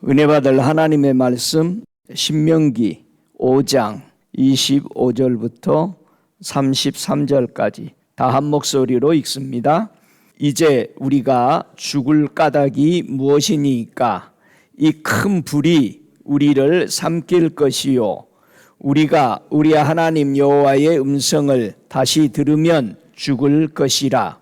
은혜 받을 하나님의 말씀 신명기 5장 25절부터 33절까지 다 한 목소리로 읽습니다. 이제 우리가 죽을 까닭이 무엇이니까? 이 큰 불이 우리를 삼킬 것이요 우리가 우리 하나님 여호와의 음성을 다시 들으면 죽을 것이라.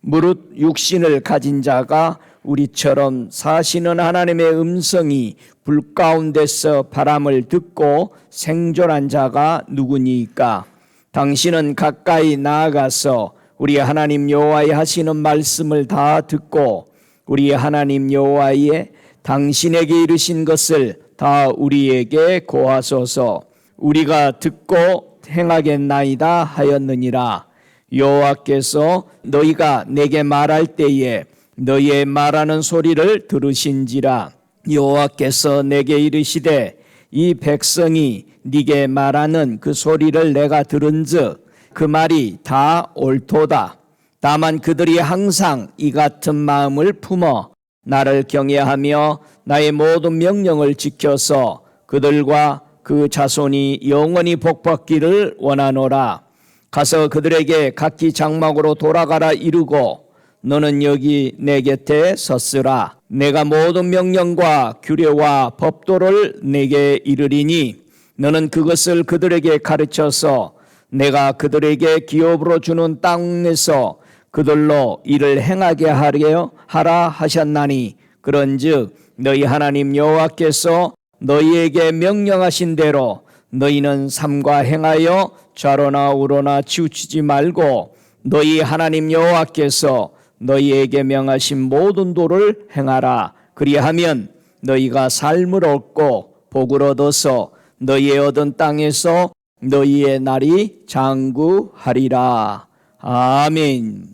무릇 육신을 가진 자가 우리처럼 사시는 하나님의 음성이 불 가운데서 바람을 듣고 생존한 자가 누구니까? 당신은 가까이 나아가서 우리 하나님 여호와의 하시는 말씀을 다 듣고 우리 하나님 여호와의 당신에게 이르신 것을 다 우리에게 고하소서. 우리가 듣고 행하겠나이다 하였느니라. 여호와께서 너희가 내게 말할 때에 너희의 말하는 소리를 들으신지라. 여호와께서 내게 이르시되 이 백성이 네게 말하는 그 소리를 내가 들은즉 그 말이 다 옳도다. 다만 그들이 항상 이 같은 마음을 품어 나를 경외하며 나의 모든 명령을 지켜서 그들과 그 자손이 영원히 복받기를 원하노라. 가서 그들에게 각기 장막으로 돌아가라 이르고 너는 여기 내 곁에 섰으라. 내가 모든 명령과 규례와 법도를 내게 이르리니 너는 그것을 그들에게 가르쳐서 내가 그들에게 기업으로 주는 땅에서 그들로 이를 행하게 하라 하셨나니 그런즉 너희 하나님 여호와께서 너희에게 명령하신 대로 너희는 삼가 행하여 좌로나 우로나 치우치지 말고 너희 하나님 여호와께서 너희에게 명하신 모든 도를 행하라. 그리하면 너희가 삶을 얻고 복을 얻어서 너희의 얻은 땅에서 너희의 날이 장구하리라. 아멘.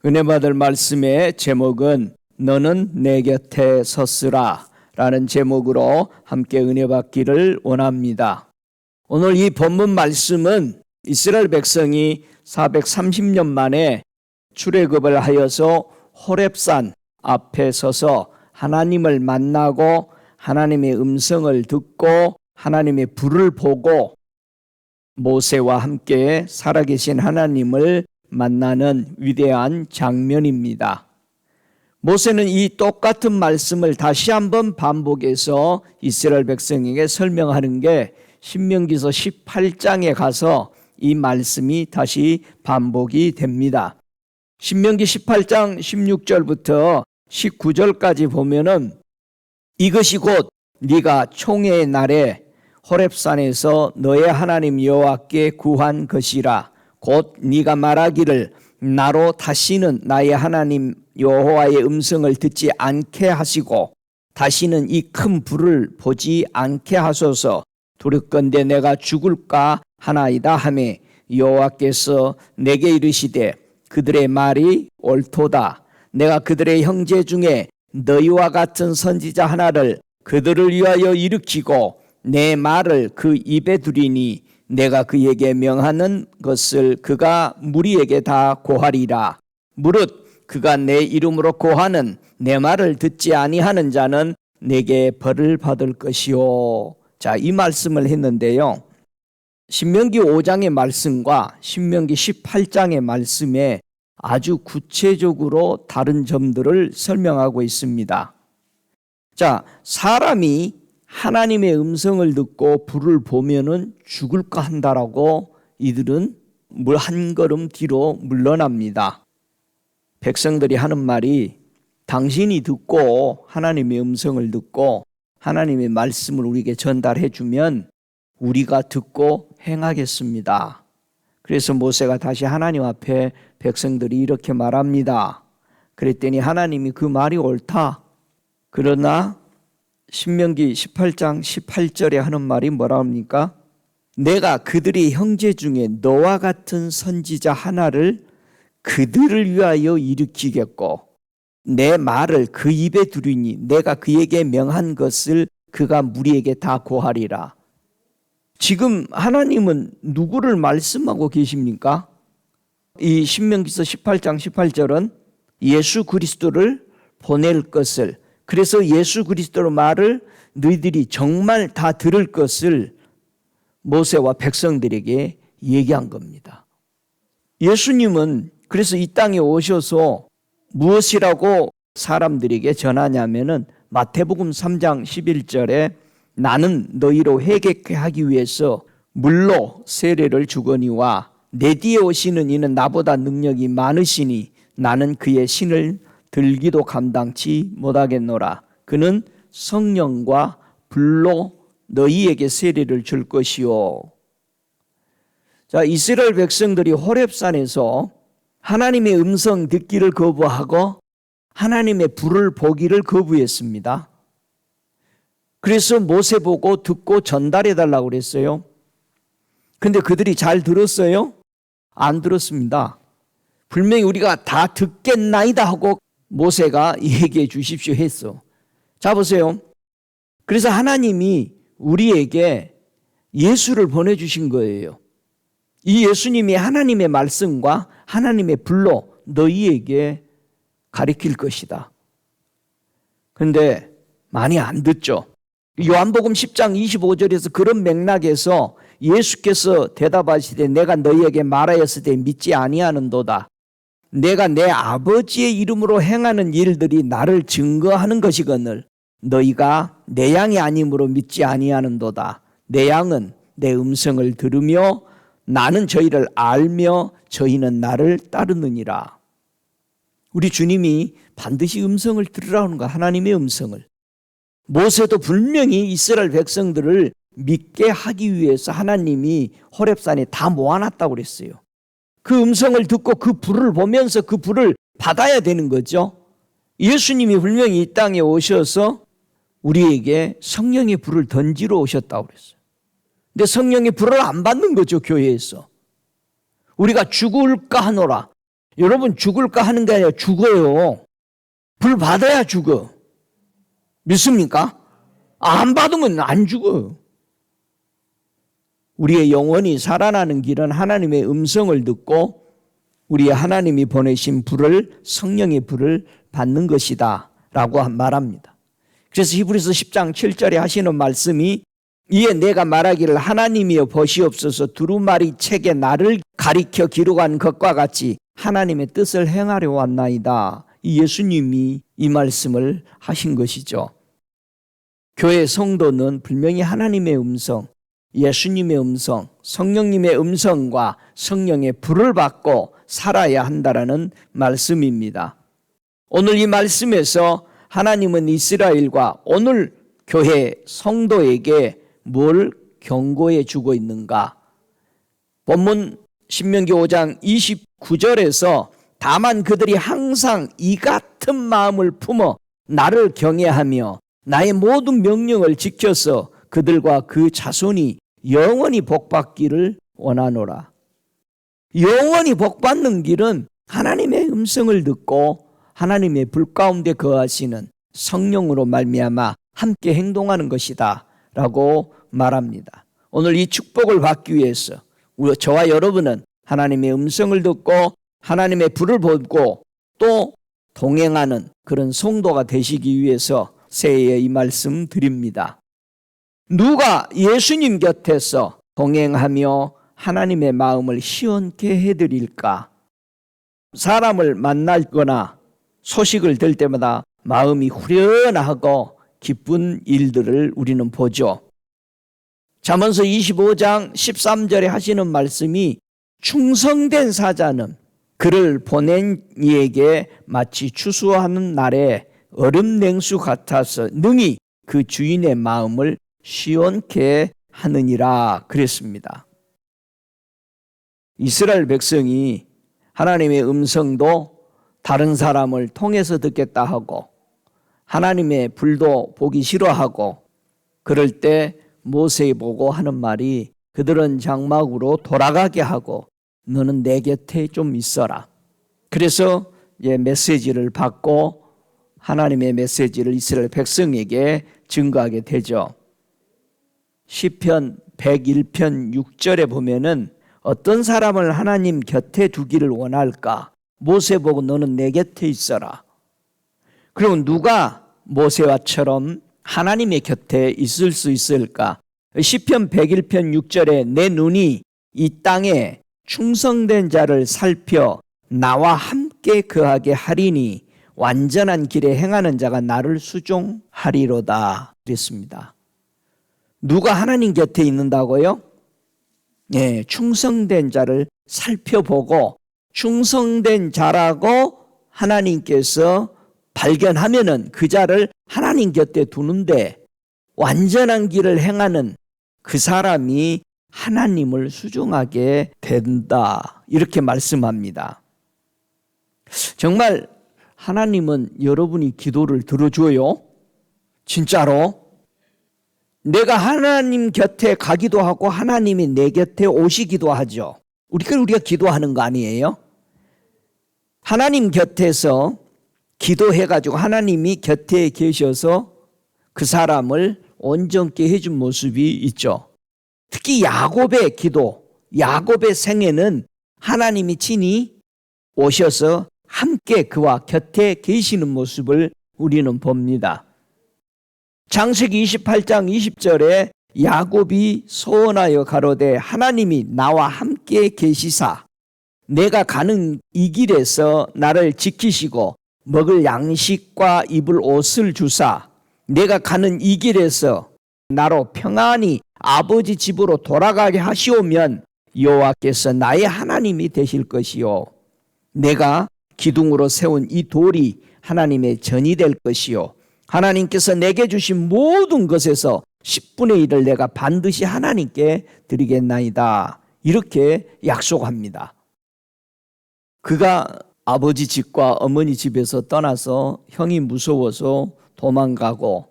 은혜 받을 말씀의 제목은 너는 내 곁에 섰으라 라는 제목으로 함께 은혜 받기를 원합니다. 오늘 이 본문 말씀은 이스라엘 백성이 430년 만에 출애굽을 하여서 호렙산 앞에 서서 하나님을 만나고 하나님의 음성을 듣고 하나님의 불을 보고 모세와 함께 살아계신 하나님을 만나는 위대한 장면입니다. 모세는 이 똑같은 말씀을 다시 한번 반복해서 이스라엘 백성에게 설명하는 게 신명기서 18장에 가서 이 말씀이 다시 반복이 됩니다. 신명기 18장 16절부터 19절까지 보면은 이것이 곧 네가 총회의 날에 호렙산에서 너의 하나님 여호와께 구한 것이라. 곧 네가 말하기를 나로 다시는 나의 하나님 여호와의 음성을 듣지 않게 하시고 다시는 이 큰 불을 보지 않게 하소서. 두렵건대 내가 죽을까 하나이다 하며 여호와께서 내게 이르시되 그들의 말이 옳도다. 내가 그들의 형제 중에 너희와 같은 선지자 하나를 그들을 위하여 일으키고 내 말을 그 입에 두리니 내가 그에게 명하는 것을 그가 무리에게 다 고하리라. 무릇 그가 내 이름으로 고하는 내 말을 듣지 아니하는 자는 내게 벌을 받을 것이요. 자, 이 말씀을 했는데요. 신명기 5장의 말씀과 신명기 18장의 말씀에 아주 구체적으로 다른 점들을 설명하고 있습니다. 자, 사람이 하나님의 음성을 듣고 불을 보면은 죽을까 한다라고 이들은 한 걸음 뒤로 물러납니다. 백성들이 하는 말이 당신이 듣고 하나님의 음성을 듣고 하나님의 말씀을 우리에게 전달해 주면 우리가 듣고 행하겠습니다. 그래서 모세가 다시 하나님 앞에 백성들이 이렇게 말합니다. 그랬더니 하나님이 그 말이 옳다. 그러나 신명기 18장 18절에 하는 말이 뭐라 합니까? 내가 그들의 형제 중에 너와 같은 선지자 하나를 그들을 위하여 일으키겠고 내 말을 그 입에 두리니 내가 그에게 명한 것을 그가 무리에게 다 고하리라. 지금 하나님은 누구를 말씀하고 계십니까? 이 신명기서 18장 18절은 예수 그리스도를 보낼 것을 그래서 예수 그리스도의 말을 너희들이 정말 다 들을 것을 모세와 백성들에게 얘기한 겁니다. 예수님은 그래서 이 땅에 오셔서 무엇이라고 사람들에게 전하냐면은 마태복음 3장 11절에 나는 너희로 회개케 하기 위해서 물로 세례를 주거니와 내 뒤에 오시는 이는 나보다 능력이 많으시니 나는 그의 신을 들기도 감당치 못하겠노라. 그는 성령과 불로 너희에게 세례를 줄 것이요. 자, 이스라엘 백성들이 호렙산에서 하나님의 음성 듣기를 거부하고 하나님의 불을 보기를 거부했습니다. 그래서 모세 보고 듣고 전달해 달라고 그랬어요. 근데 그들이 잘 들었어요? 안 들었습니다. 분명히 우리가 다 듣겠나이다 하고 모세가 얘기해 주십시오 했어. 자, 보세요. 그래서 하나님이 우리에게 예수를 보내주신 거예요. 이 예수님이 하나님의 말씀과 하나님의 불로 너희에게 가르칠 것이다. 그런데 많이 안 듣죠. 요한복음 10장 25절에서 그런 맥락에서 예수께서 대답하시되 내가 너희에게 말하였을 때 믿지 아니하는도다. 내가 내 아버지의 이름으로 행하는 일들이 나를 증거하는 것이거늘 너희가 내 양이 아니므로 믿지 아니하는도다. 내 양은 내 음성을 들으며 나는 저희를 알며 저희는 나를 따르느니라. 우리 주님이 반드시 음성을 들으라는 거야. 하나님의 음성을. 모세도 분명히 이스라엘 백성들을 믿게 하기 위해서 하나님이 호렙산에 다 모아놨다고 그랬어요. 그 음성을 듣고 그 불을 보면서 그 불을 받아야 되는 거죠. 예수님이 분명히 이 땅에 오셔서 우리에게 성령의 불을 던지러 오셨다고 그랬어요. 근데 성령의 불을 안 받는 거죠, 교회에서. 우리가 죽을까 하노라. 여러분, 죽을까 하는 게 아니라 죽어요. 불 받아야 죽어. 믿습니까? 안 받으면 안 죽어. 우리의 영혼이 살아나는 길은 하나님의 음성을 듣고 우리의 하나님이 보내신 불을, 성령의 불을 받는 것이다 라고 말합니다. 그래서 히브리서 10장 7절에 하시는 말씀이 이에 내가 말하기를 하나님이여 보시옵소서 두루마리 책에 나를 가리켜 기록한 것과 같이 하나님의 뜻을 행하려 왔나이다. 이 예수님이 이 말씀을 하신 것이죠. 교회 성도는 분명히 하나님의 음성, 예수님의 음성, 성령님의 음성과 성령의 불을 받고 살아야 한다라는 말씀입니다. 오늘 이 말씀에서 하나님은 이스라엘과 오늘 교회 성도에게 뭘 경고해 주고 있는가? 본문 신명기 5장 29절에서 다만 그들이 항상 이 같은 마음을 품어 나를 경외하며 나의 모든 명령을 지켜서 그들과 그 자손이 영원히 복받기를 원하노라. 영원히 복받는 길은 하나님의 음성을 듣고 하나님의 불 가운데 거하시는 성령으로 말미암아 함께 행동하는 것이다 라고 말합니다. 오늘 이 축복을 받기 위해서 저와 여러분은 하나님의 음성을 듣고 하나님의 불을 보고 또 동행하는 그런 성도가 되시기 위해서 새해에 이 말씀 드립니다. 누가 예수님 곁에서 동행하며 하나님의 마음을 시원케 해드릴까? 사람을 만나거나 소식을 들 때마다 마음이 후련하고 기쁜 일들을 우리는 보죠. 잠언서 25장 13절에 하시는 말씀이 충성된 사자는 그를 보낸 이에게 마치 추수하는 날에 얼음 냉수 같아서 능히 그 주인의 마음을 시원케 하느니라 그랬습니다. 이스라엘 백성이 하나님의 음성도 다른 사람을 통해서 듣겠다 하고 하나님의 불도 보기 싫어하고 그럴 때 모세 보고 하는 말이 그들은 장막으로 돌아가게 하고 너는 내 곁에 좀 있어라. 그래서 메시지를 받고 하나님의 메시지를 이스라엘 백성에게 증거하게 되죠. 시편 101편 6절에 보면은 어떤 사람을 하나님 곁에 두기를 원할까? 모세 보고 너는 내 곁에 있어라. 그럼 누가 모세와처럼 하나님의 곁에 있을 수 있을까? 시편 101편 6절에 내 눈이 이 땅에 충성된 자를 살펴 나와 함께 거하게 하리니 완전한 길에 행하는 자가 나를 수종하리로다 그랬습니다. 누가 하나님 곁에 있는다고요? 네, 충성된 자를 살펴보고 충성된 자라고 하나님께서 발견하면은 그 자를 하나님 곁에 두는데 완전한 길을 행하는 그 사람이 하나님을 수종하게 된다. 이렇게 말씀합니다. 정말 하나님은 여러분이 기도를 들어줘요? 진짜로? 내가 하나님 곁에 가기도 하고 하나님이 내 곁에 오시기도 하죠. 우리가 기도하는 거 아니에요? 하나님 곁에서 기도해가지고 하나님이 곁에 계셔서 그 사람을 온전케 해준 모습이 있죠. 특히 야곱의 기도, 야곱의 생애는 하나님이 친히 오셔서 함께 그와 곁에 계시는 모습을 우리는 봅니다. 창세기 28장 20절에 야곱이 소원하여 가로되 하나님이 나와 함께 계시사 내가 가는 이 길에서 나를 지키시고 먹을 양식과 입을 옷을 주사 내가 가는 이 길에서 나로 평안히 아버지 집으로 돌아가게 하시오면 여호와께서 나의 하나님이 되실 것이요 내가 기둥으로 세운 이 돌이 하나님의 전이 될 것이요 하나님께서 내게 주신 모든 것에서 10분의 1을 내가 반드시 하나님께 드리겠나이다. 이렇게 약속합니다. 그가 아버지 집과 어머니 집에서 떠나서 형이 무서워서 도망가고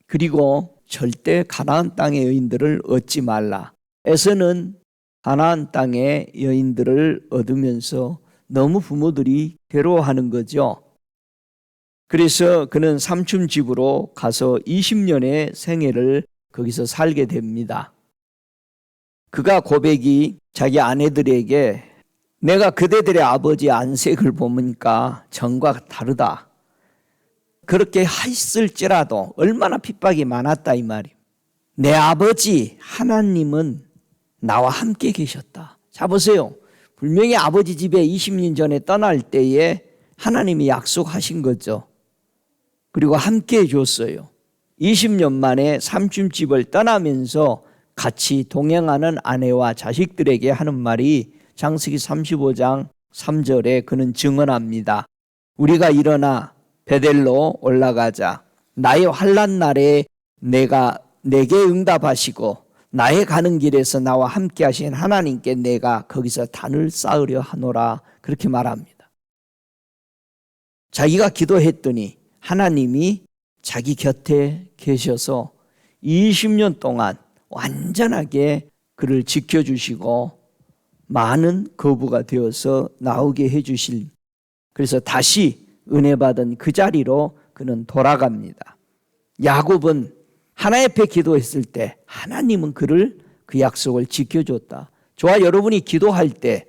그리고 절대 가나안 땅의 여인들을 얻지 말라. 에서는 가나안 땅의 여인들을 얻으면서 너무 부모들이 괴로워하는 거죠. 그래서 그는 삼촌 집으로 가서 20년의 생애를 거기서 살게 됩니다. 그가 고백이 자기 아내들에게 내가 그대들의 아버지 안색을 보니까 전과 다르다. 그렇게 했을지라도 얼마나 핍박이 많았다 이 말이에요. 내 아버지 하나님은 나와 함께 계셨다. 자 보세요. 분명히 아버지 집에 20년 전에 떠날 때에 하나님이 약속하신 거죠. 그리고 함께 해줬어요. 20년 만에 삼촌집을 떠나면서 같이 동행하는 아내와 자식들에게 하는 말이 창세기 35장 3절에 그는 증언합니다. 우리가 일어나 베델로 올라가자. 나의 환난 날에 내가 내게 응답하시고 나의 가는 길에서 나와 함께 하신 하나님께 내가 거기서 단을 쌓으려 하노라. 그렇게 말합니다. 자기가 기도했더니 하나님이 자기 곁에 계셔서 20년 동안 완전하게 그를 지켜주시고 많은 거부가 되어서 나오게 해주실, 그래서 다시 은혜 받은 그 자리로 그는 돌아갑니다. 야곱은 하나님 앞에 기도했을 때 하나님은 그를 그 약속을 지켜줬다. 저와 여러분이 기도할 때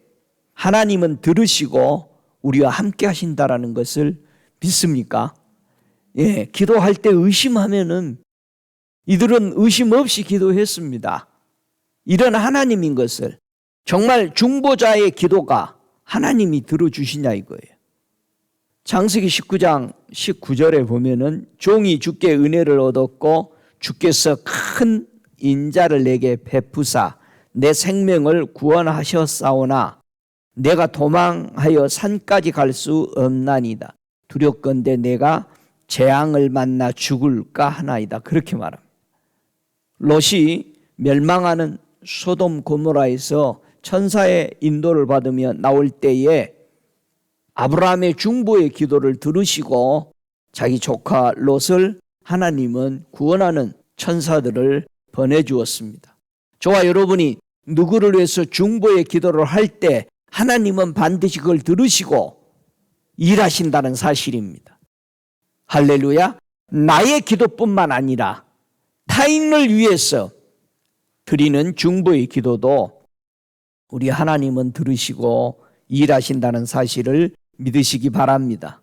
하나님은 들으시고 우리와 함께 하신다라는 것을 믿습니까? 예, 기도할 때 의심하면은 이들은 의심 없이 기도했습니다. 이런 하나님인 것을, 정말 중보자의 기도가 하나님이 들어주시냐 이거예요. 창세기 19장 19절에 보면은 종이 주께 은혜를 얻었고 주께서 큰 인자를 내게 베푸사 내 생명을 구원하셨사오나 내가 도망하여 산까지 갈 수 없나이다. 두렵건대 내가 재앙을 만나 죽을까 하나이다. 그렇게 말합니다. 롯이 멸망하는 소돔 고모라에서 천사의 인도를 받으며 나올 때에 아브라함의 중보의 기도를 들으시고 자기 조카 롯을 하나님은 구원하는 천사들을 보내주었습니다. 저와 여러분이 누구를 위해서 중보의 기도를 할 때 하나님은 반드시 그걸 들으시고 일하신다는 사실입니다. 할렐루야. 나의 기도뿐만 아니라 타인을 위해서 드리는 중보의 기도도 우리 하나님은 들으시고 일하신다는 사실을 믿으시기 바랍니다.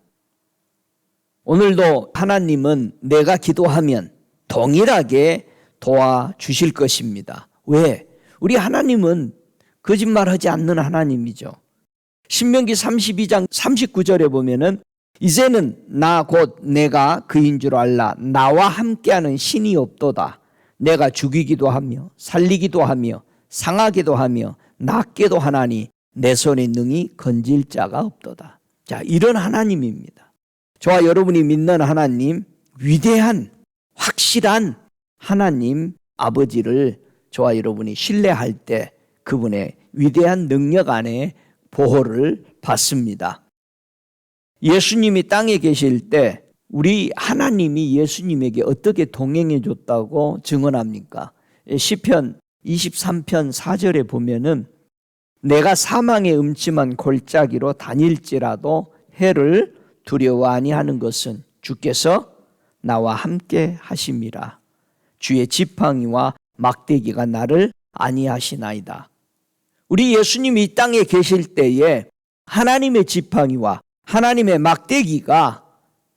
오늘도 하나님은 내가 기도하면 동일하게 도와주실 것입니다. 왜? 우리 하나님은 거짓말하지 않는 하나님이죠. 신명기 32장 39절에 보면은 이제는 나 곧 내가 그인 줄 알라. 나와 함께하는 신이 없도다. 내가 죽이기도 하며 살리기도 하며 상하기도 하며 낫게도 하나니 내 손에 능히 건질 자가 없도다. 자, 이런 하나님입니다. 저와 여러분이 믿는 하나님, 위대한 확실한 하나님 아버지를 저와 여러분이 신뢰할 때 그분의 위대한 능력 안에 보호를 받습니다. 예수님이 땅에 계실 때 우리 하나님이 예수님에게 어떻게 동행해 줬다고 증언합니까? 시편 23편 4절에 보면은 내가 사망의 음침한 골짜기로 다닐지라도 해를 두려워 아니하는 것은 주께서 나와 함께 하심이라. 주의 지팡이와 막대기가 나를 아니하시나이다. 우리 예수님이 이 땅에 계실 때에 하나님의 지팡이와 하나님의 막대기가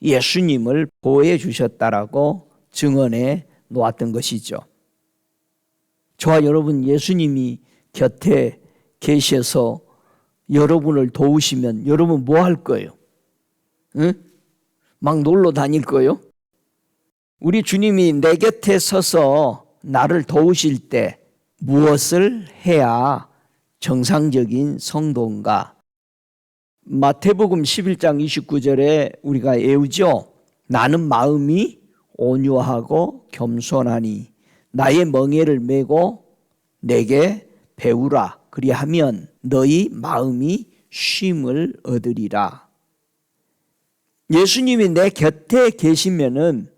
예수님을 보호해 주셨다라고 증언해 놓았던 것이죠. 저와 여러분, 예수님이 곁에 계셔서 여러분을 도우시면 여러분 뭐 할 거예요? 응? 막 놀러 다닐 거예요? 우리 주님이 내 곁에 서서 나를 도우실 때 무엇을 해야 정상적인 성도인가? 마태복음 11장 29절에 우리가 외우죠. 나는 마음이 온유하고 겸손하니 나의 멍에를 메고 내게 배우라. 그리하면 너희 마음이 쉼을 얻으리라. 예수님이 내 곁에 계시면은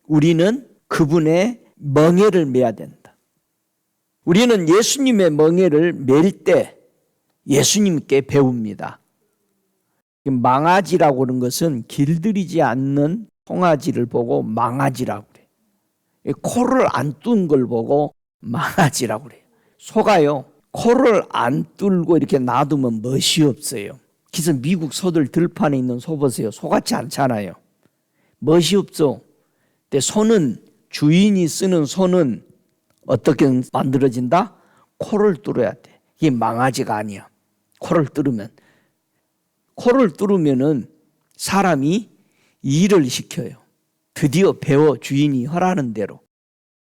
우리는 그분의 멍에를 메야 된다. 우리는 예수님의 멍에를 맬 때 예수님께 배웁니다. 망아지라고 하는 것은 길들이지 않는 송아지를 보고 망아지라고 그래요. 코를 안 뚫은 걸 보고 망아지라고 그래요. 소가요, 코를 안 뚫고 이렇게 놔두면 멋이 없어요. 그래서 미국 소들 들판에 있는 소 보세요. 소같지 않잖아요. 멋이 없죠. 근데 소는, 주인이 쓰는 소는 어떻게 만들어진다? 코를 뚫어야 돼. 이게 망아지가 아니야. 코를 뚫으면은 사람이 일을 시켜요. 드디어 배워 주인이 허라는 대로.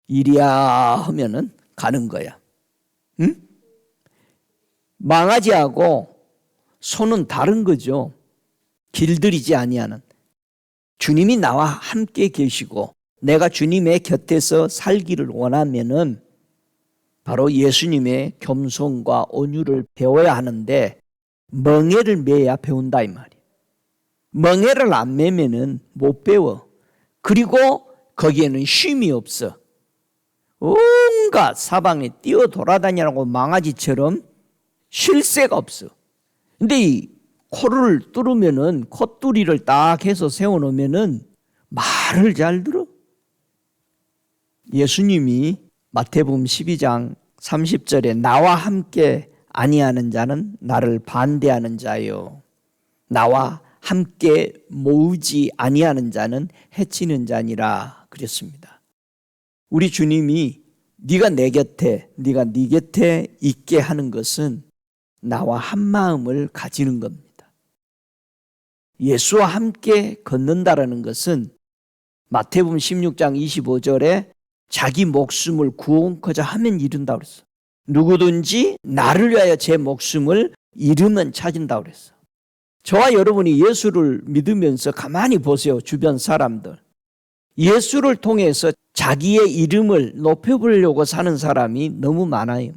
일이야 하면은 가는 거야. 응? 망아지하고 소는 다른 거죠. 길들이지 아니하는. 주님이 나와 함께 계시고 내가 주님의 곁에서 살기를 원하면은 바로 예수님의 겸손과 온유를 배워야 하는데 멍에를 메야 배운다 이 말이에요. 멍에를 안 메면은 못 배워. 그리고 거기에는 쉼이 없어. 온갖 사방에 뛰어 돌아다니라고 망아지처럼 쉴 새가 없어. 근데 이 코를 뚫으면은 콧뚜리를 딱 해서 세워놓으면은 말을 잘 들어. 예수님이 마태복음 12장 30절에 나와 함께 아니하는 자는 나를 반대하는 자요. 나와 함께 모으지 아니하는 자는 해치는 자니라 그랬습니다. 우리 주님이 네가 내 곁에, 네가 네 곁에 있게 하는 것은 나와 한 마음을 가지는 겁니다. 예수와 함께 걷는다라는 것은 마태복음 16장 25절에 자기 목숨을 구원코자 하면 이룬다고 그랬어. 누구든지 나를 위하여 제 목숨을 잃으면 찾은다고 그랬어. 저와 여러분이 예수를 믿으면서 가만히 보세요. 주변 사람들. 예수를 통해서 자기의 이름을 높여보려고 사는 사람이 너무 많아요.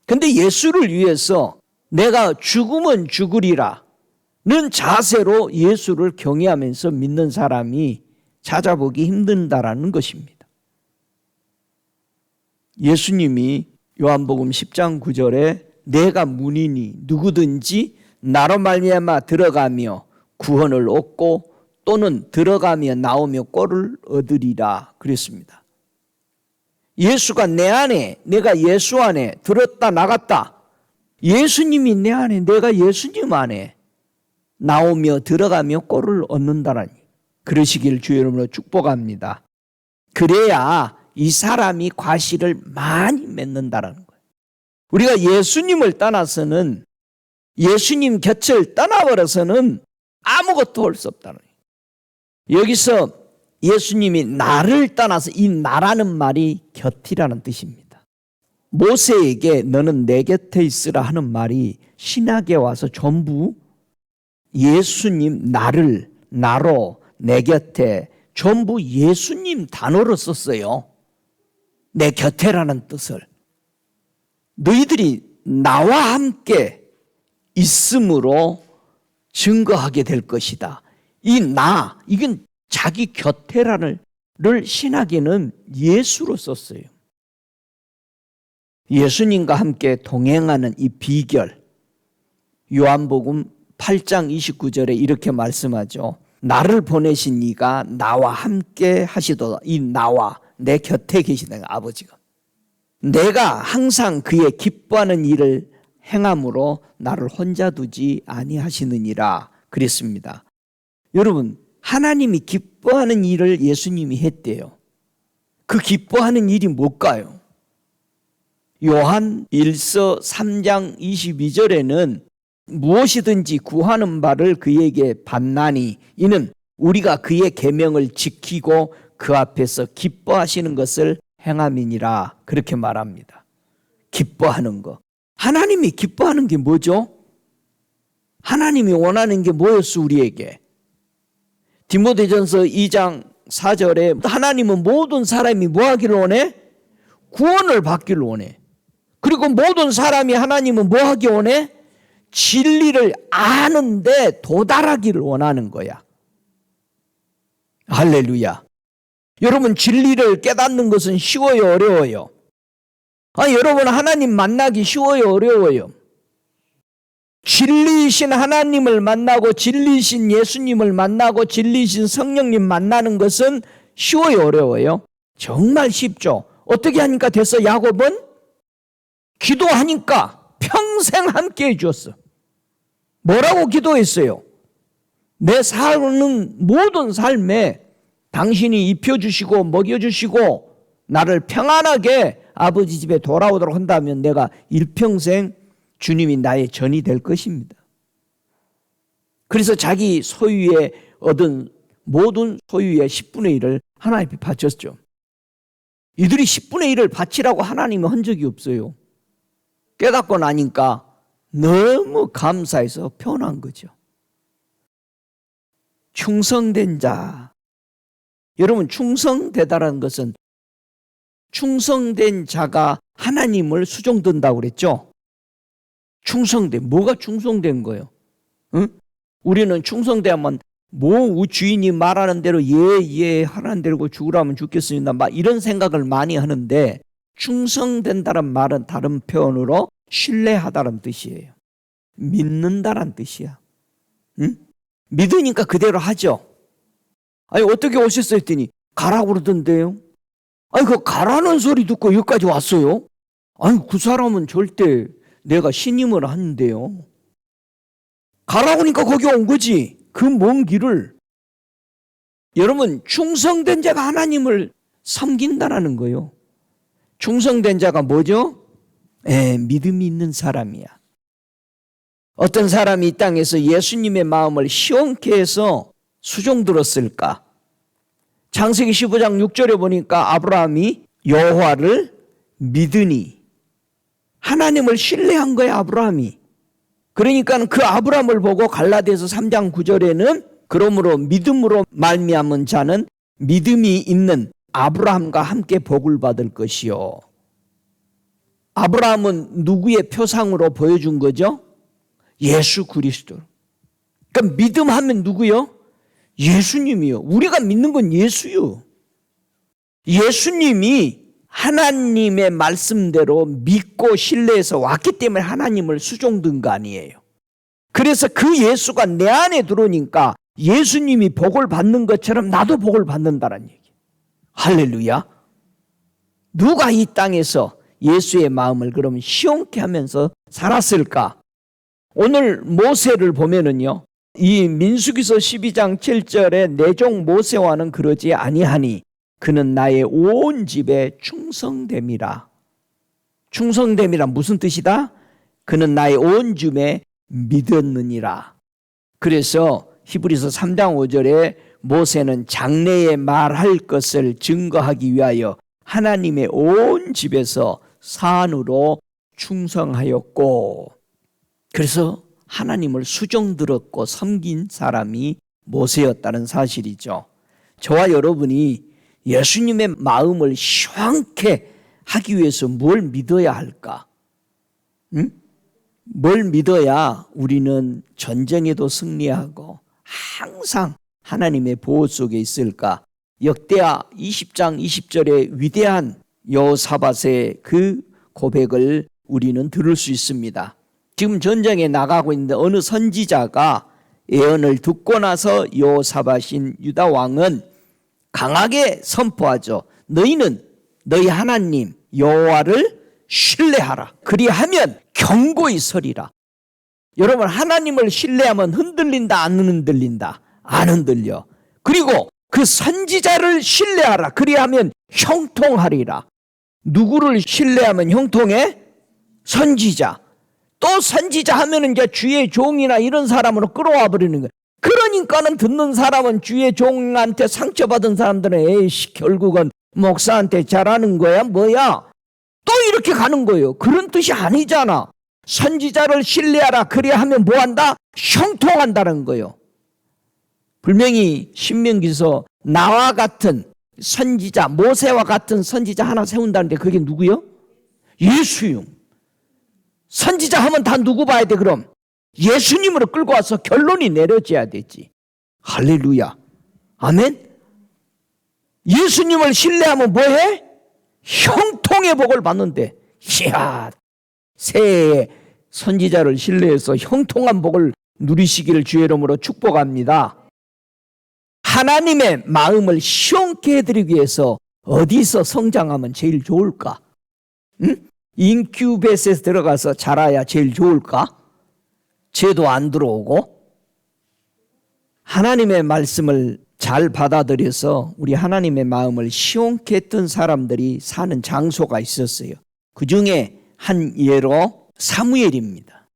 근데 예수를 위해서 내가 죽으면 죽으리라 는 자세로 예수를 경외하면서 믿는 사람이 찾아보기 힘든다라는 것입니다. 예수님이 요한복음 10장 9절에 내가 문이니 누구든지 나로 말미암아 들어가며 구원을 얻고 또는 들어가며 나오며 꼴을 얻으리라 그랬습니다. 예수가 내 안에, 내가 예수 안에 들었다 나갔다. 예수님이 내 안에, 내가 예수님 안에 나오며 들어가며 꼴을 얻는다라니. 그러시길 주의 이름으로 축복합니다. 그래야 이 사람이 과실을 많이 맺는다라는 거예요. 우리가 예수님을 떠나서는, 예수님 곁을 떠나버려서는 아무것도 할 수 없다는 거예요. 여기서 예수님이 나를 떠나서, 이 나라는 말이 곁이라는 뜻입니다. 모세에게 너는 내 곁에 있으라 하는 말이 신약에 와서 전부 예수님, 나를, 나로, 내 곁에, 전부 예수님 단어로 썼어요. 내 곁에라는 뜻을. 너희들이 나와 함께 있음으로 증거하게 될 것이다. 이 나, 이건 자기 곁에라는 를 신학에는 예수로 썼어요. 예수님과 함께 동행하는 이 비결, 요한복음 8장 29절에 이렇게 말씀하죠. 나를 보내신 이가 나와 함께 하시도다. 이 나와 내 곁에 계시는 아버지가, 내가 항상 그의 기뻐하는 일을 행함으로 나를 혼자 두지 아니하시느니라 그랬습니다. 여러분, 하나님이 기뻐하는 일을 예수님이 했대요. 그 기뻐하는 일이 뭘까요? 요한 1서 3장 22절에는 무엇이든지 구하는 바를 그에게 받나니 이는 우리가 그의 계명을 지키고 그 앞에서 기뻐하시는 것을 행함이니라 그렇게 말합니다. 기뻐하는 거. 하나님이 기뻐하는 게 뭐죠? 하나님이 원하는 게 뭐였어 우리에게? 디모데전서 2장 4절에 하나님은 모든 사람이 뭐 하기를 원해? 구원을 받기를 원해. 그리고 모든 사람이 하나님은 뭐 하기 원해? 진리를 아는데 도달하기를 원하는 거야. 할렐루야. 여러분, 진리를 깨닫는 것은 쉬워요, 어려워요? 여러분, 하나님 만나기 쉬워요, 어려워요? 진리이신 하나님을 만나고 진리이신 예수님을 만나고 진리이신 성령님 만나는 것은 쉬워요, 어려워요? 정말 쉽죠. 어떻게 하니까 됐어? 야곱은 기도하니까 평생 함께 해주었어. 뭐라고 기도했어요? 내 사는 모든 삶에 당신이 입혀주시고 먹여주시고 나를 평안하게 아버지 집에 돌아오도록 한다면 내가 일평생 주님이 나의 전이 될 것입니다. 그래서 자기 소유에 얻은 모든 소유의 10분의 1을 하나님께 바쳤죠. 이들이 10분의 1을 바치라고 하나님이 한 적이 없어요. 깨닫고 나니까 너무 감사해서 표현한 거죠. 충성된 자. 여러분, 충성되다라는 것은 충성된 자가 하나님을 수종든다고 그랬죠. 충성된, 뭐가 충성된 거예요? 응? 우리는 충성되면 뭐 주인이 말하는 대로 예 하라는 대로 죽으라면 죽겠습니다. 막 이런 생각을 많이 하는데 충성된다는 말은 다른 표현으로 신뢰하다는 뜻이에요. 믿는다는 뜻이야. 응? 믿으니까 그대로 하죠. 어떻게 오셨어요 했더니 가라고 그러던데요. 그 가라는 소리 듣고 여기까지 왔어요. 그 사람은 절대 내가 신임을 하는데요. 가라고 하니까 거기 온 거지. 그 먼 길을. 여러분, 충성된 자가 하나님을 섬긴다라는 거예요. 충성된 자가 뭐죠? 믿음이 있는 사람이야. 어떤 사람이 이 땅에서 예수님의 마음을 시원케 해서 수종들었을까? 창세기 15장 6절에 보니까 아브라함이 여호와를 믿으니, 하나님을 신뢰한 거야, 아브라함이. 그러니까 그 아브라함을 보고 갈라디아서 3장 9절에는 그러므로 믿음으로 말미암은 자는 믿음이 있는 아브라함과 함께 복을 받을 것이요. 아브라함은 누구의 표상으로 보여준 거죠? 예수 그리스도. 그러니까 믿음하면 누구요? 예수님이요. 우리가 믿는 건 예수요. 예수님이 하나님의 말씀대로 믿고 신뢰해서 왔기 때문에 하나님을 수종든 거 아니에요. 그래서 그 예수가 내 안에 들어오니까 예수님이 복을 받는 것처럼 나도 복을 받는다는 얘기. 할렐루야. 누가 이 땅에서 예수의 마음을 그럼 시원케 하면서 살았을까? 오늘 모세를 보면은요, 이 민수기서 12장 7절에 내 종 모세와는 그러지 아니하니 그는 나의 온 집에 충성됨이라. 충성됨이란 무슨 뜻이다? 그는 나의 온 집에 믿었느니라. 그래서 히브리서 3장 5절에 모세는 장래에 말할 것을 증거하기 위하여 하나님의 온 집에서 산으로 충성하였고, 그래서 하나님을 수종들었고 섬긴 사람이 모세였다는 사실이죠. 저와 여러분이 예수님의 마음을 시원케 하기 위해서 뭘 믿어야 할까? 응? 뭘 믿어야 우리는 전쟁에도 승리하고 항상 하나님의 보호 속에 있을까? 역대하 20장 20절의 위대한 여호사밧의 그 고백을 우리는 들을 수 있습니다. 지금 전쟁에 나가고 있는데 어느 선지자가 예언을 듣고 나서 여호사밧인 유다 왕은 강하게 선포하죠. 너희는 너희 하나님 여호와를 신뢰하라. 그리하면 견고히 서리라. 여러분, 하나님을 신뢰하면 흔들린다, 안 흔들린다? 안 흔들려. 그리고 그 선지자를 신뢰하라. 그리하면 형통하리라. 누구를 신뢰하면 형통해? 선지자. 또 선지자 하면은 이제 주의 종이나 이런 사람으로 끌어와 버리는 거예요. 그러니까는 듣는 사람은 주의 종한테 상처받은 사람들은 에이씨 결국은 목사한테 잘하는 거야 뭐야? 또 이렇게 가는 거예요. 그런 뜻이 아니잖아. 선지자를 신뢰하라. 그래야 하면 뭐한다? 형통한다는 거예요. 분명히 신명기서 나와 같은 선지자, 모세와 같은 선지자 하나 세운다는데 그게 누구요? 예수요. 선지자 하면 다 누구 봐야 돼 그럼? 예수님으로 끌고 와서 결론이 내려져야 되지. 할렐루야. 아멘. 예수님을 신뢰하면 뭐해? 형통의 복을 받는데, 이야, 새해에 선지자를 신뢰해서 형통한 복을 누리시기를 주의 이름으로 축복합니다. 하나님의 마음을 시원케 해드리기 위해서 어디서 성장하면 제일 좋을까? 응? 인큐베이스에서 들어가서 자라야 제일 좋을까? 죄도 안 들어오고? 하나님의 말씀을 잘 받아들여서 우리 하나님의 마음을 시원케 했던 사람들이 사는 장소가 있었어요. 그 중에 한 예로 사무엘입니다.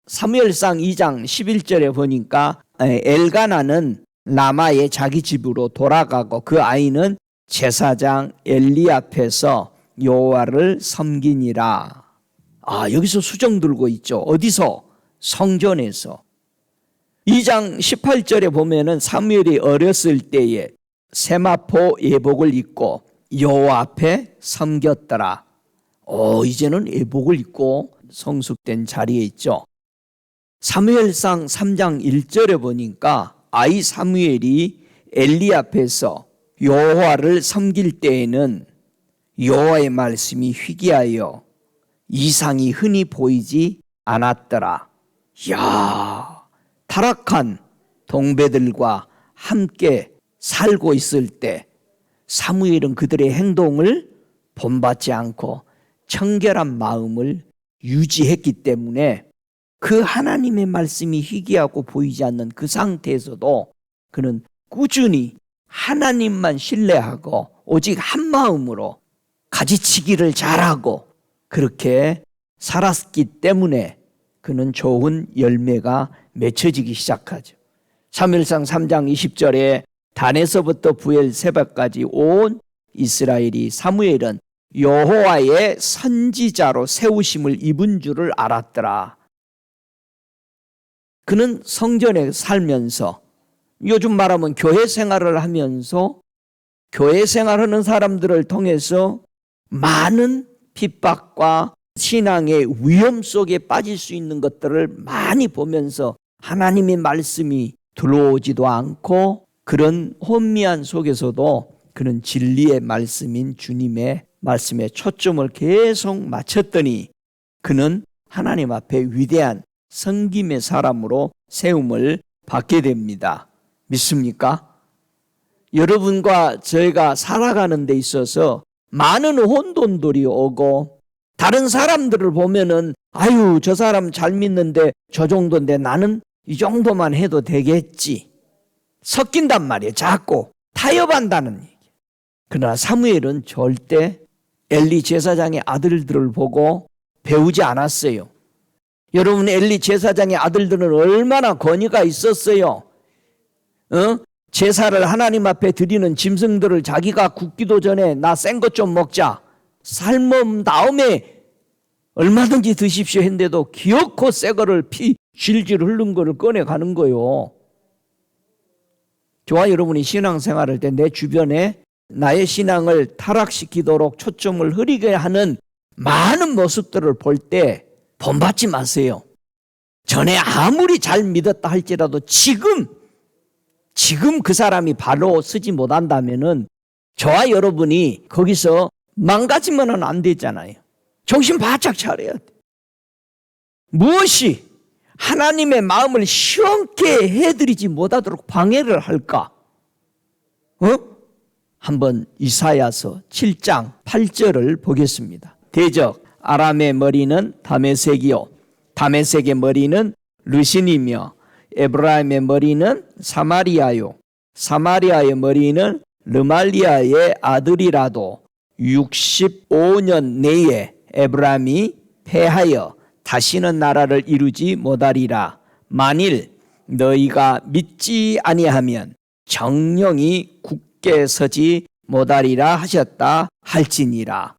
사무엘상 2장 11절에 보니까 엘가나는 라마의 자기 집으로 돌아가고 그 아이는 제사장 엘리 앞에서 여호와를 섬기니라. 여기서 수정 들고 있죠. 어디서? 성전에서. 2장 18절에 보면은 사무엘이 어렸을 때에 세마포 예복을 입고 여호와 앞에 섬겼더라. 이제는 예복을 입고 성숙된 자리에 있죠. 사무엘상 3장 1절에 보니까 아이 사무엘이 엘리 앞에서 여호와를 섬길 때에는 여호와의 말씀이 희귀하여 이상이 흔히 보이지 않았더라. 이야, 타락한 동배들과 함께 살고 있을 때 사무엘은 그들의 행동을 본받지 않고 청결한 마음을 유지했기 때문에 그 하나님의 말씀이 희귀하고 보이지 않는 그 상태에서도 그는 꾸준히 하나님만 신뢰하고 오직 한 마음으로 가지치기를 잘하고 그렇게 살았기 때문에 그는 좋은 열매가 맺혀지기 시작하죠. 사무엘상 3장 20절에 단에서부터 부엘세바까지 온 이스라엘이 사무엘은 여호와의 선지자로 세우심을 입은 줄을 알았더라. 그는 성전에 살면서 요즘 말하면 교회 생활을 하면서 교회 생활하는 사람들을 통해서 많은 핍박과 신앙의 위험 속에 빠질 수 있는 것들을 많이 보면서 하나님의 말씀이 들어오지도 않고 그런 혼미한 속에서도 그는 진리의 말씀인 주님의 말씀에 초점을 계속 맞췄더니 그는 하나님 앞에 위대한 섬김의 사람으로 세움을 받게 됩니다. 믿습니까? 여러분과 저희가 살아가는 데 있어서 많은 혼돈들이 오고 다른 사람들을 보면은 아유 저 사람 잘 믿는데 저 정도인데 나는 이 정도만 해도 되겠지. 섞인단 말이에요. 자꾸 타협한다는 얘기. 그러나 사무엘은 절대 엘리 제사장의 아들들을 보고 배우지 않았어요. 여러분, 엘리 제사장의 아들들은 얼마나 권위가 있었어요. 제사를 하나님 앞에 드리는 짐승들을 자기가 굽기도 전에 나 센 것 좀 먹자, 삶은 다음에 얼마든지 드십시오 했는데도 기어코 새 거를 피 질질 흐른 거를 꺼내가는 거요. 저와 여러분이 신앙생활할 때 내 주변에 나의 신앙을 타락시키도록 초점을 흐리게 하는 많은 모습들을 볼 때 본받지 마세요. 전에 아무리 잘 믿었다 할지라도 지금 그 사람이 바로 서지 못한다면은 저와 여러분이 거기서 망가지면은 안 되잖아요. 정신 바짝 차려야 돼. 무엇이 하나님의 마음을 시원케 해드리지 못하도록 방해를 할까? 한번 이사야서 7장 8절을 보겠습니다. 대적 아람의 머리는 다메섹이요, 다메섹의 머리는 르신이며 에브라임의 머리는 사마리아요, 사마리아의 머리는 르말리아의 아들이라도 65년 내에 에브라임이 패하여 다시는 나라를 이루지 못하리라. 만일 너희가 믿지 아니하면 정령이 굳게 서지 못하리라 하셨다 할지니라.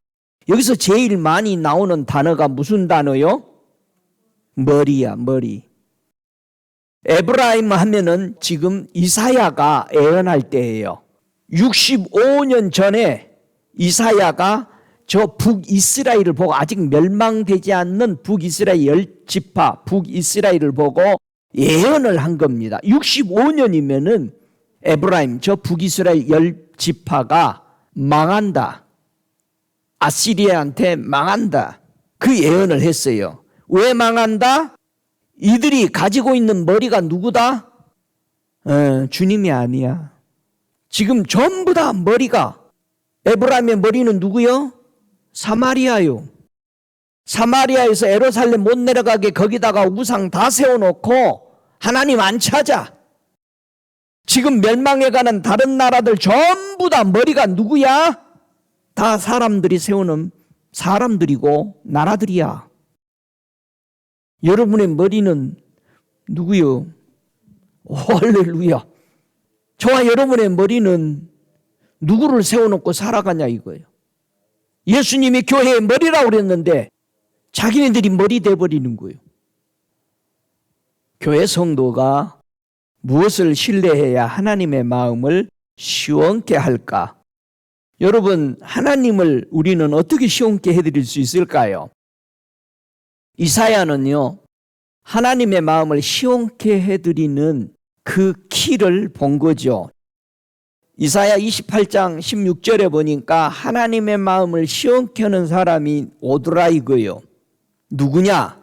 여기서 제일 많이 나오는 단어가 무슨 단어요? 머리야, 머리. 에브라임 하면은 지금 이사야가 예언할 때예요. 65년 전에 이사야가 저 북이스라엘을 보고, 아직 멸망되지 않는 북이스라엘 10지파 북이스라엘을 보고 예언을 한 겁니다. 65년이면은 에브라임, 저 북이스라엘 10지파가 망한다, 아시리아한테 망한다, 그 예언을 했어요. 왜 망한다? 이들이 가지고 있는 머리가 누구다? 주님이 아니야. 지금 전부 다 머리가, 에브라임의 머리는 누구요? 사마리아요. 사마리아에서 예루살렘 못 내려가게 거기다가 우상 다 세워놓고 하나님 안 찾아. 지금 멸망해가는 다른 나라들 전부 다 머리가 누구야? 다 사람들이 세우는 사람들이고 나라들이야. 여러분의 머리는 누구요? 할렐루야. 저와 여러분의 머리는 누구를 세워놓고 살아가냐 이거예요. 예수님이 교회의 머리라고 그랬는데 자기네들이 머리 돼버리는 거예요. 교회 성도가 무엇을 신뢰해야 하나님의 마음을 시원케 할까? 여러분, 하나님을 우리는 어떻게 시원케 해드릴 수 있을까요? 이사야는요, 하나님의 마음을 시원케 해드리는 그 키를 본 거죠. 이사야 28장 16절에 보니까 하나님의 마음을 시원케 하는 사람이 오더라 이거예요. 누구냐?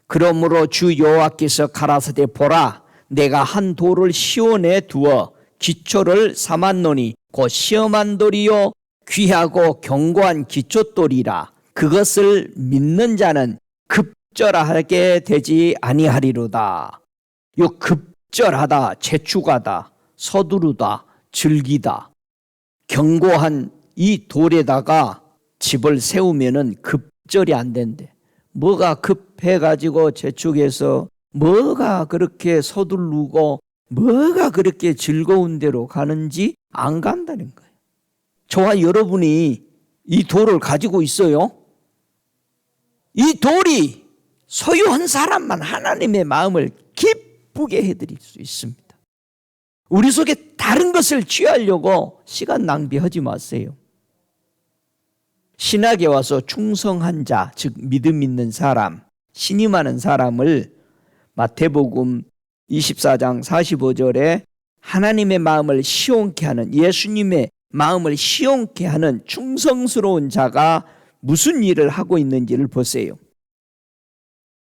그러므로 주 여호와께서 가라사대 보라, 내가 한 돌을 시온에 두어 기초를 삼았노니 곧 시험한 돌이요 귀하고 견고한 기초돌이라. 그것을 믿는 자는 급절하게 되지 아니하리로다. 요 급절하다, 재축하다, 서두르다, 즐기다, 견고한 이 돌에다가 집을 세우면은 급절이 안 된대. 뭐가 급해가지고 재축해서, 뭐가 그렇게 서두르고, 뭐가 그렇게 즐거운 데로 가는지 안 간다는 거예요. 저와 여러분이 이 돌을 가지고 있어요. 이 돌이 소유한 사람만 하나님의 마음을 기쁘게 해드릴 수 있습니다. 우리 속에 다른 것을 취하려고 시간 낭비하지 마세요. 신학에 와서 충성한 자, 즉 믿음 있는 사람, 신임하는 사람을 마태복음 24장 45절에 하나님의 마음을 시원케 하는, 예수님의 마음을 시원케 하는 충성스러운 자가 무슨 일을 하고 있는지를 보세요.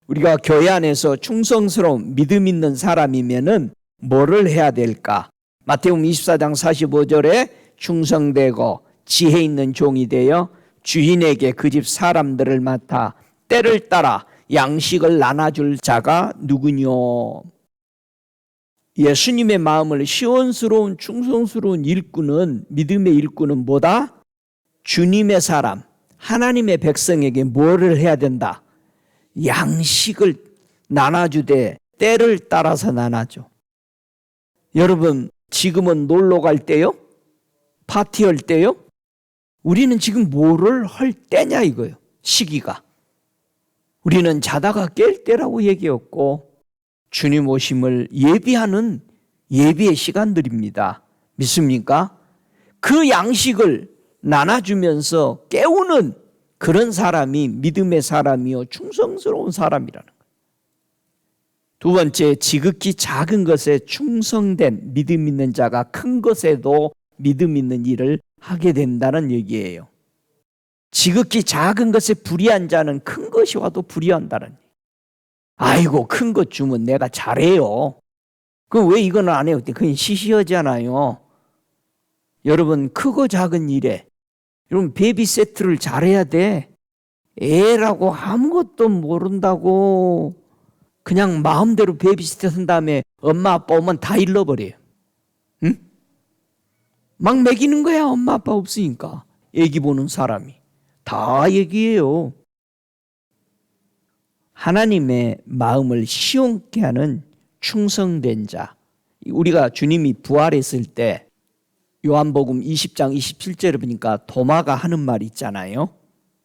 우리가 교회 안에서 충성스러운 믿음 있는 사람이면은 뭐를 해야 될까? 마태복음 24장 45절에 충성되고 지혜 있는 종이 되어 주인에게 그 집 사람들을 맡아 때를 따라 양식을 나눠줄 자가 누구뇨? 예수님의 마음을 시온스러운 충성스러운 일꾼은, 믿음의 일꾼은 뭐다? 주님의 사람, 하나님의 백성에게 뭐를 해야 된다? 양식을 나눠주되 때를 따라서 나눠줘. 여러분, 지금은 놀러 갈 때요? 파티할 때요? 우리는 지금 뭐를 할 때냐 이거예요. 시기가. 우리는 자다가 깰 때라고 얘기했고, 주님 오심을 예비하는 예비의 시간들입니다. 믿습니까? 그 양식을 나눠주면서 깨우는 그런 사람이 믿음의 사람이요 충성스러운 사람이라는 거예요. 두 번째, 지극히 작은 것에 충성된 믿음 있는 자가 큰 것에도 믿음 있는 일을 하게 된다는 얘기예요. 지극히 작은 것에 불의한 자는 큰 것이 와도 불의한다는 얘기예요. 아이고, 큰 것 주면 내가 잘해요. 그럼 왜 이거는 안 해요? 그건 시시하잖아요. 여러분, 크고 작은 일에 여러분 베이비 세트를 잘해야 돼. 애라고 아무것도 모른다고 그냥 마음대로 베이비 세트 한 다음에 엄마 아빠 오면 다 잃어버려요. 응? 막 먹이는 거야. 엄마 아빠 없으니까. 애기 보는 사람이 다 얘기해요. 하나님의 마음을 시원케 하는 충성된 자. 우리가 주님이 부활했을 때 요한복음 20장 27절에 보니까 도마가 하는 말이 있잖아요.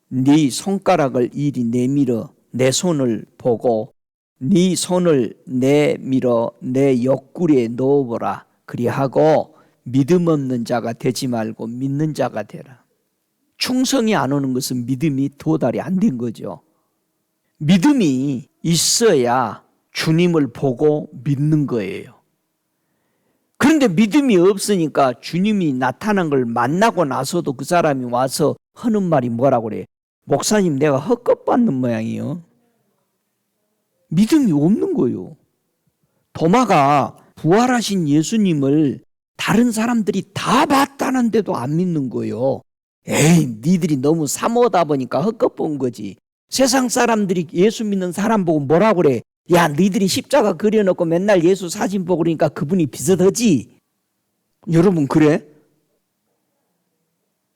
네 손가락을 이리 내밀어 내 손을 보고 네 손을 내밀어 내 옆구리에 넣어보라. 그리하고 믿음 없는 자가 되지 말고 믿는 자가 되라. 충성이 안 오는 것은 믿음이 도달이 안 된 거죠. 믿음이 있어야 주님을 보고 믿는 거예요. 그런데 믿음이 없으니까 주님이 나타난 걸 만나고 나서도 그 사람이 와서 하는 말이 뭐라고 그래요? 목사님, 내가 헛것받는 모양이요. 믿음이 없는 거예요. 도마가 부활하신 예수님을 다른 사람들이 다 봤다는데도 안 믿는 거예요. 에이, 니들이 너무 사모하다 보니까 헛것본 거지. 세상 사람들이 예수 믿는 사람 보고 뭐라고 그래? 야, 너희들이 십자가 그려놓고 맨날 예수 사진 보고 그러니까 그분이 비슷하지? 여러분, 그래?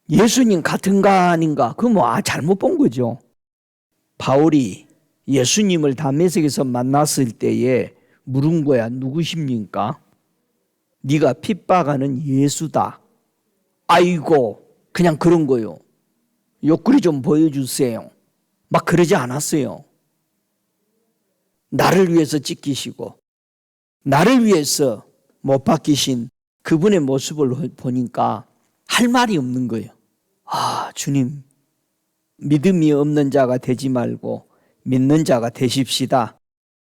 예수님 같은가 아닌가? 그거 뭐 잘못 본 거죠. 바울이 예수님을 담메색에서 만났을 때에 물은 거야. 누구십니까? 네가 핍박하는 예수다. 아이고, 그냥 그런 거요. 옆구리 좀 보여주세요. 막 그러지 않았어요. 나를 위해서 찢기시고 나를 위해서 못 박히신 그분의 모습을 보니까 할 말이 없는 거예요. 아, 주님, 믿음이 없는 자가 되지 말고 믿는 자가 되십시다.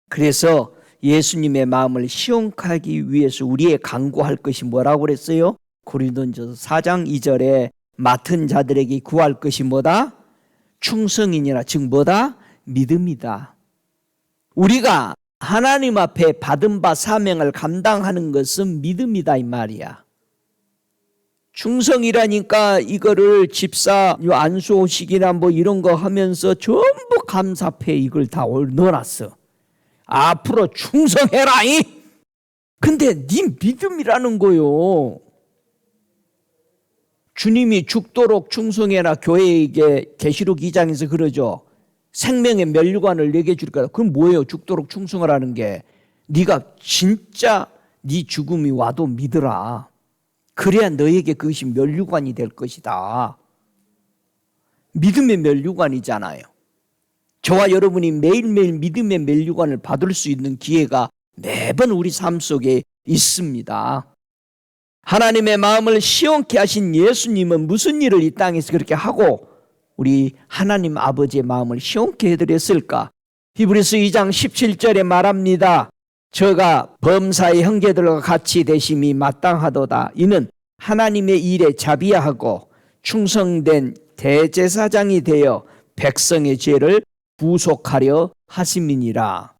그래서 예수님의 마음을 시원하기 위해서 우리의 간구할 것이 뭐라고 그랬어요? 고린도전서 4장 2절에 맡은 자들에게 구할 것이 뭐다? 충성이니라. 즉 뭐다? 믿음이다. 우리가 하나님 앞에 받은 바 사명을 감당하는 것은 믿음이다 이 말이야. 충성이라니까 이거를 집사 안수호식이나 뭐 이런 거 하면서 전부 감사패 이걸 다 넣어놨어. 앞으로 충성해라 이. 근데 네 믿음이라는 거요. 주님이 죽도록 충성해라 교회에게 계시록 2장에서 그러죠. 생명의 면류관을 내게 줄 거다. 그럼 뭐예요? 죽도록 충성하라는 게 네가 진짜 네 죽음이 와도 믿으라. 그래야 너에게 그것이 면류관이 될 것이다. 믿음의 면류관이잖아요. 저와 여러분이 매일매일 믿음의 면류관을 받을 수 있는 기회가 매번 우리 삶 속에 있습니다. 하나님의 마음을 시원케 하신 예수님은 무슨 일을 이 땅에서 그렇게 하고 우리 하나님 아버지의 마음을 시원케 해드렸을까? 히브리서 2장 17절에 말합니다. 저가 범사의 형제들과 같이 되심이 마땅하도다. 이는 하나님의 일에 자비하고 충성된 대제사장이 되어 백성의 죄를 구속하려 하심이니라.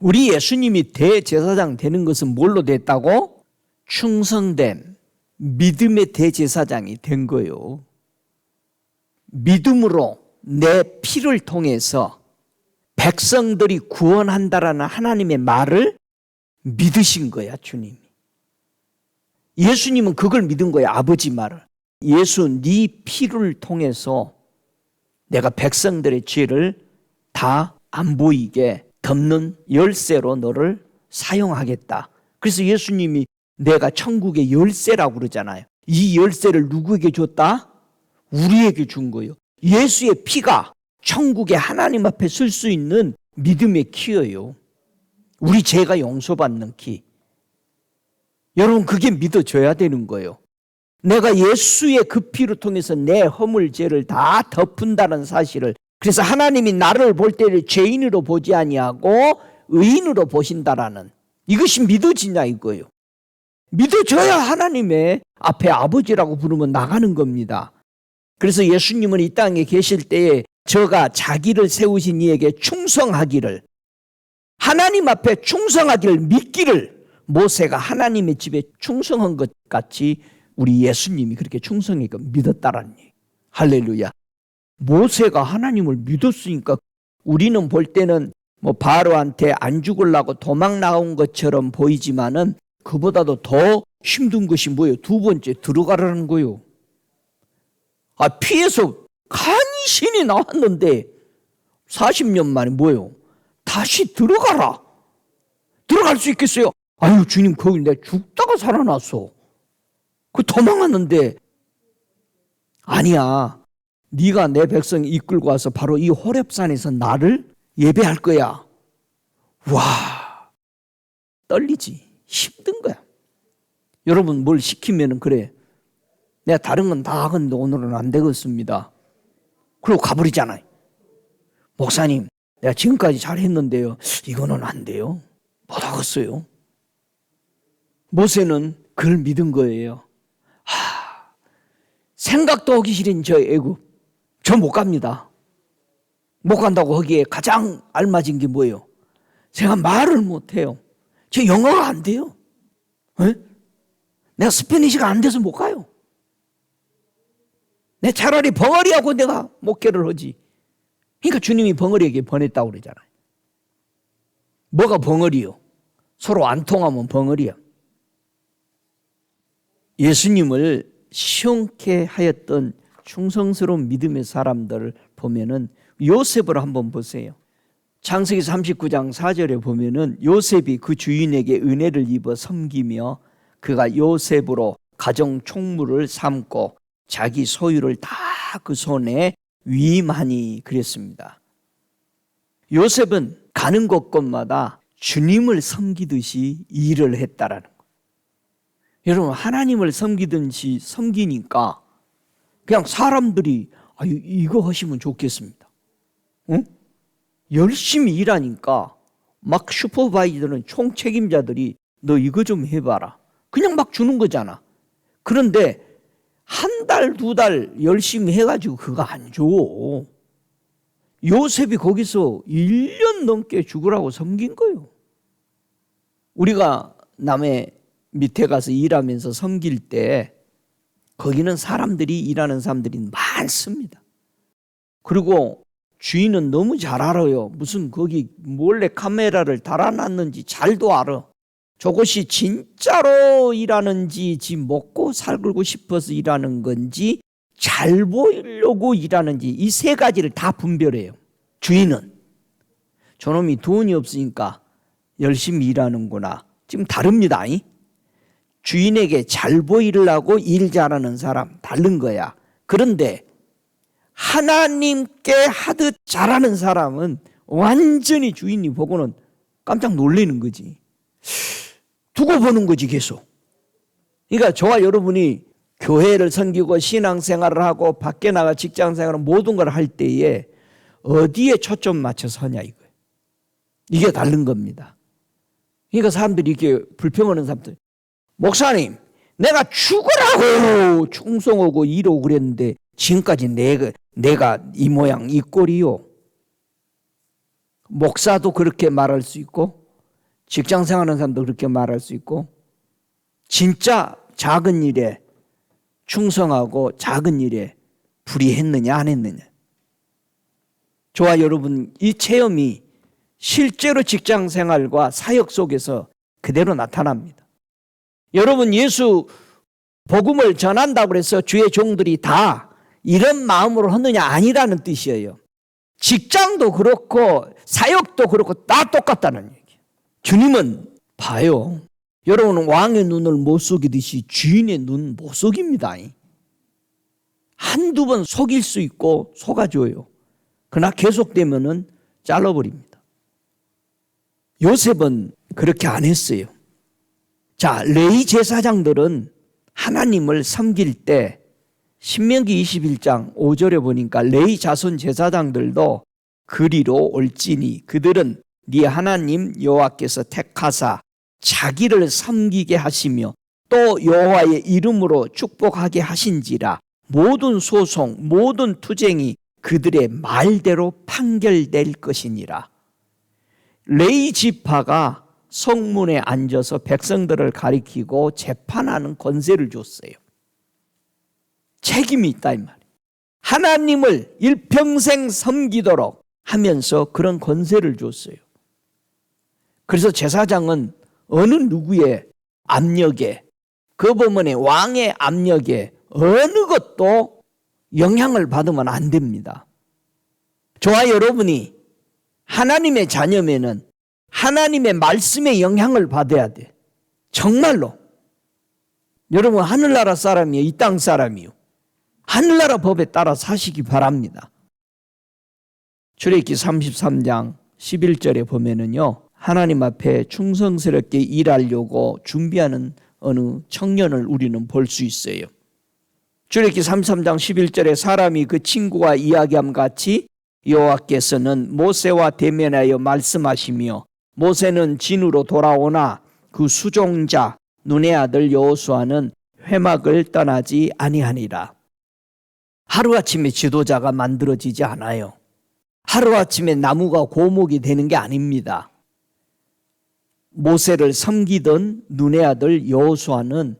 우리 예수님이 대제사장 되는 것은 뭘로 됐다고? 충성된 믿음의 대제사장이 된 거예요. 믿음으로 내 피를 통해서 백성들이 구원한다라는 하나님의 말을 믿으신 거야, 주님이. 예수님은 그걸 믿은 거야, 아버지 말을. 예수, 네 피를 통해서 내가 백성들의 죄를 다 안 보이게 덮는 열쇠로 너를 사용하겠다. 그래서 예수님이 내가 천국의 열쇠라고 그러잖아요. 이 열쇠를 누구에게 줬다? 우리에게 준 거예요. 예수의 피가 천국에 하나님 앞에 쓸 수 있는 믿음의 키예요. 우리 죄가 용서받는 키. 여러분, 그게 믿어져야 되는 거예요. 내가 예수의 그 피를 통해서 내 허물 죄를 다 덮은다는 사실을, 그래서 하나님이 나를 볼 때를 죄인으로 보지 아니하고 의인으로 보신다라는, 이것이 믿어지냐 이거예요. 믿어져야 하나님의 앞에 아버지라고 부르면 나가는 겁니다. 그래서 예수님은 이 땅에 계실 때에 저가 자기를 세우신 이에게 충성하기를, 하나님 앞에 충성하기를 믿기를, 모세가 하나님의 집에 충성한 것 같이 우리 예수님이 그렇게 충성하니까 믿었다라는 얘기. 할렐루야. 모세가 하나님을 믿었으니까 우리는 볼 때는 뭐 바로한테 안 죽으려고 도망 나온 것처럼 보이지만은 그보다도 더 힘든 것이 뭐예요? 두 번째, 들어가라는 거예요. 피해서 간신히 나왔는데 40년 만에 뭐예요? 다시 들어가라. 들어갈 수 있겠어요? 아유, 주님, 거기 내가 죽다가 살아났어. 그 도망왔는데. 아니야. 네가 내 백성 이끌고 와서 바로 이 호렙산에서 나를 예배할 거야. 와, 떨리지. 힘든 거야. 여러분, 뭘 시키면은 그래, 내가 다른 건 다 하겠는데 오늘은 안 되겠습니다. 그리고 가버리잖아요. 목사님, 내가 지금까지 잘했는데요, 이거는 안 돼요. 못 하겠어요. 모세는 그걸 믿은 거예요. 생각도 하기 싫은 저 애굽, 저 못 갑니다. 못 간다고 하기에 가장 알맞은 게 뭐예요? 제가 말을 못해요. 제 영어가 안 돼요. 에? 내가 스페니시가 안 돼서 못 가요. 내 차라리 벙어리하고 내가 목회를 하지. 그러니까 주님이 벙어리에게 보냈다고 그러잖아요. 뭐가 벙어리요? 서로 안 통하면 벙어리야. 예수님을 시원케 하였던 충성스러운 믿음의 사람들을 보면은 요셉을 한번 보세요. 창세기 39장 4절에 보면은 요셉이 그 주인에게 은혜를 입어 섬기며 그가 요셉으로 가정 총무를 삼고 자기 소유를 다 그 손에 위임하니 그랬습니다. 요셉은 가는 곳곳마다 주님을 섬기듯이 일을 했다라는 거예요. 여러분, 하나님을 섬기든지 섬기니까 그냥 사람들이 이거 하시면 좋겠습니다. 응? 열심히 일하니까 막 슈퍼바이저는 총책임자들이 너 이거 좀 해봐라. 그냥 막 주는 거잖아. 그런데 한 달, 두 달 열심히 해가지고 그거 안 줘. 요셉이 거기서 1년 넘게 죽으라고 섬긴 거예요. 우리가 남의 밑에 가서 일하면서 섬길 때 거기는 사람들이, 일하는 사람들이 많습니다. 그리고 주인은 너무 잘 알아요. 무슨 거기 몰래 카메라를 달아놨는지 잘도 알아. 저것이 진짜로 일하는지, 지 먹고 살고 싶어서 일하는 건지, 잘 보이려고 일하는지, 이 세 가지를 다 분별해요. 주인은 저놈이 돈이 없으니까 열심히 일하는구나. 지금 다릅니다. 주인에게 잘 보이려고 일 잘하는 사람 다른 거야. 그런데 하나님께 하듯 잘하는 사람은 완전히 주인이 보고는 깜짝 놀라는 거지. 두고 보는 거지, 계속. 그러니까 저와 여러분이 교회를 섬기고 신앙생활을 하고 밖에 나가 직장생활을 모든 걸 할 때에 어디에 초점 맞춰서 하냐 이거예요. 이게 다른 겁니다. 그러니까 사람들이 이렇게 불평하는 사람들, 목사님, 내가 죽으라고 충성하고 이러고 그랬는데 지금까지 내가 이 모양 이 꼴이요. 목사도 그렇게 말할 수 있고 직장 생활하는 사람도 그렇게 말할 수 있고, 진짜 작은 일에 충성하고 작은 일에 불의했느냐 안 했느냐. 저와 여러분, 이 체험이 실제로 직장 생활과 사역 속에서 그대로 나타납니다. 여러분, 예수 복음을 전한다고 해서 주의 종들이 다 이런 마음으로 하느냐? 아니라는 뜻이에요. 직장도 그렇고 사역도 그렇고 다 똑같다는 얘기예요. 주님은 봐요. 여러분은 왕의 눈을 못 속이듯이 주인의 눈 못 속입니다. 한두 번 속일 수 있고 속아줘요. 그러나 계속되면은 잘라버립니다. 요셉은 그렇게 안 했어요. 자, 레위 제사장들은 하나님을 섬길 때 신명기 21장 5절에 보니까 레위 자손 제사장들도 그리로 올지니 그들은 네 하나님 여호와께서 택하사 자기를 섬기게 하시며 또 여호와의 이름으로 축복하게 하신지라 모든 소송 모든 투쟁이 그들의 말대로 판결될 것이니라. 레위 지파가 성문에 앉아서 백성들을 가리키고 재판하는 권세를 줬어요. 책임이 있다 이 말이에요. 하나님을 일평생 섬기도록 하면서 그런 권세를 줬어요. 그래서 제사장은 어느 누구의 압력에, 그 법원의 왕의 압력에 어느 것도 영향을 받으면 안 됩니다. 저와 여러분이 하나님의 자녀면은 하나님의 말씀에 영향을 받아야 돼. 정말로. 여러분, 하늘나라 사람이에요? 이 땅 사람이요? 하늘나라 법에 따라 사시기 바랍니다. 출애굽기 33장 11절에 보면은요, 하나님 앞에 충성스럽게 일하려고 준비하는 어느 청년을 우리는 볼 수 있어요. 출애굽기 33장 11절에 사람이 그 친구와 이야기함 같이 여호와께서는 모세와 대면하여 말씀하시며 모세는 진으로 돌아오나 그 수종자 눈의 아들 여호수아는 회막을 떠나지 아니하니라. 하루아침에 지도자가 만들어지지 않아요. 하루아침에 나무가 고목이 되는 게 아닙니다. 모세를 섬기던 눈의 아들 여호수아는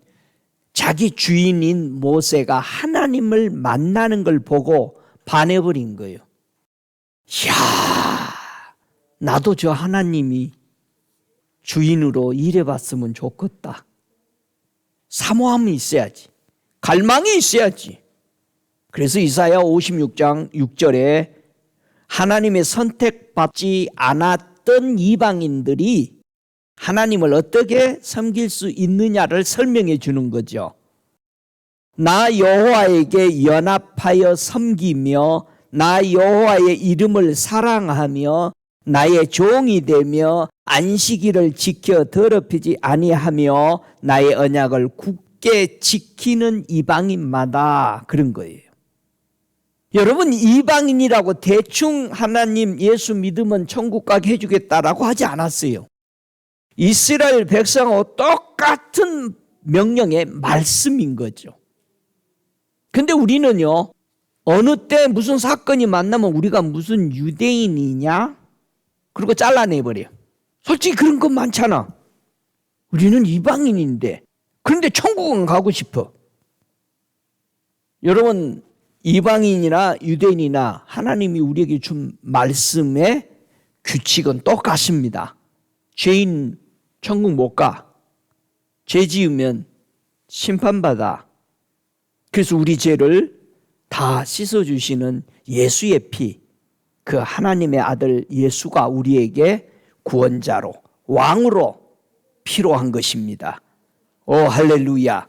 자기 주인인 모세가 하나님을 만나는 걸 보고 반해버린 거예요. 이야, 나도 저 하나님이 주인으로 일해봤으면 좋겠다. 사모함이 있어야지. 갈망이 있어야지. 그래서 이사야 56장 6절에 하나님의 선택받지 않았던 이방인들이 하나님을 어떻게 섬길 수 있느냐를 설명해 주는 거죠. 나 여호와에게 연합하여 섬기며 나 여호와의 이름을 사랑하며 나의 종이 되며 안식일을 지켜 더럽히지 아니하며 나의 언약을 굳게 지키는 이방인마다, 그런 거예요. 여러분, 이방인이라고 대충 하나님 예수 믿으면 천국 가게 해주겠다라고 하지 않았어요. 이스라엘 백성하고 똑같은 명령의 말씀인 거죠. 근데 우리는요, 어느 때 무슨 사건이 만나면 우리가 무슨 유대인이냐? 그리고 잘라내버려요. 솔직히 그런 건 많잖아. 우리는 이방인인데, 그런데 천국은 가고 싶어. 여러분, 이방인이나 유대인이나 하나님이 우리에게 준 말씀의 규칙은 똑같습니다. 죄인 천국 못 가. 죄 지으면 심판받아. 그래서 우리 죄를 다 씻어주시는 예수의 피, 그 하나님의 아들 예수가 우리에게 구원자로, 왕으로 필요한 것입니다. 오, 할렐루야.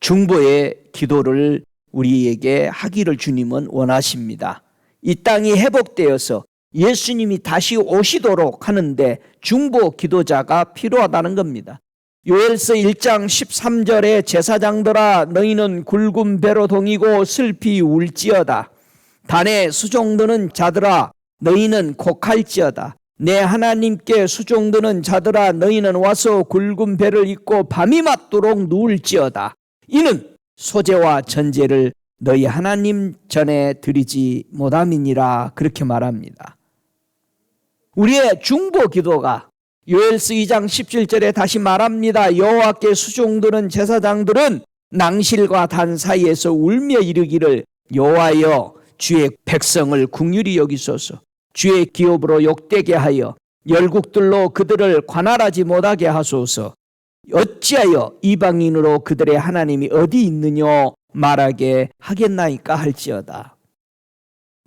중보의 기도를 우리에게 하기를 주님은 원하십니다. 이 땅이 회복되어서 예수님이 다시 오시도록 하는데 중보 기도자가 필요하다는 겁니다. 요엘서 1장 13절에 제사장들아 너희는 굵은 배로 동이고 슬피 울지어다. 단에 수종드는 자들아 너희는 곡할지어다. 내 하나님께 수종드는 자들아 너희는 와서 굵은 배를 입고 밤이 맞도록 누울지어다. 이는 소제와 전제를 너희 하나님 전에 드리지 못함이니라. 그렇게 말합니다. 우리의 중보 기도가 요엘서 2장 17절에 다시 말합니다. 여호와께 수종드는 제사장들은 낭실과 단 사이에서 울며 이르기를 여호와여 주의 백성을 긍휼히 여기소서. 주의 기업으로 욕되게 하여 열국들로 그들을 관할하지 못하게 하소서. 어찌하여 이방인으로 그들의 하나님이 어디 있느냐 말하게 하겠나이까 할지어다.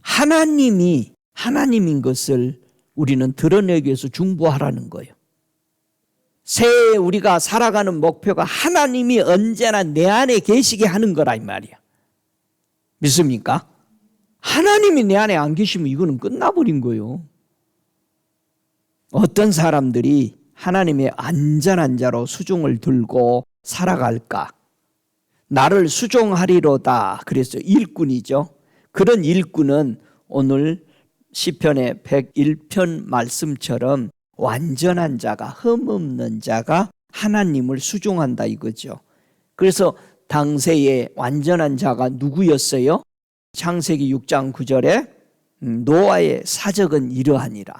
하나님이 하나님인 것을 우리는 드러내기 위해서 중보하라는 거예요. 새해 우리가 살아가는 목표가 하나님이 언제나 내 안에 계시게 하는 거라 이 말이야. 믿습니까? 하나님이 내 안에 안 계시면 이거는 끝나버린 거예요. 어떤 사람들이 하나님의 안전한 자로 수종을 들고 살아갈까? 나를 수종하리로다. 그래서 일꾼이죠. 그런 일꾼은 오늘 시편의 101편 말씀처럼 완전한 자가, 흠없는 자가 하나님을 수종한다 이거죠. 그래서 당시의 완전한 자가 누구였어요? 창세기 6장 9절에 노아의 사적은 이러하니라.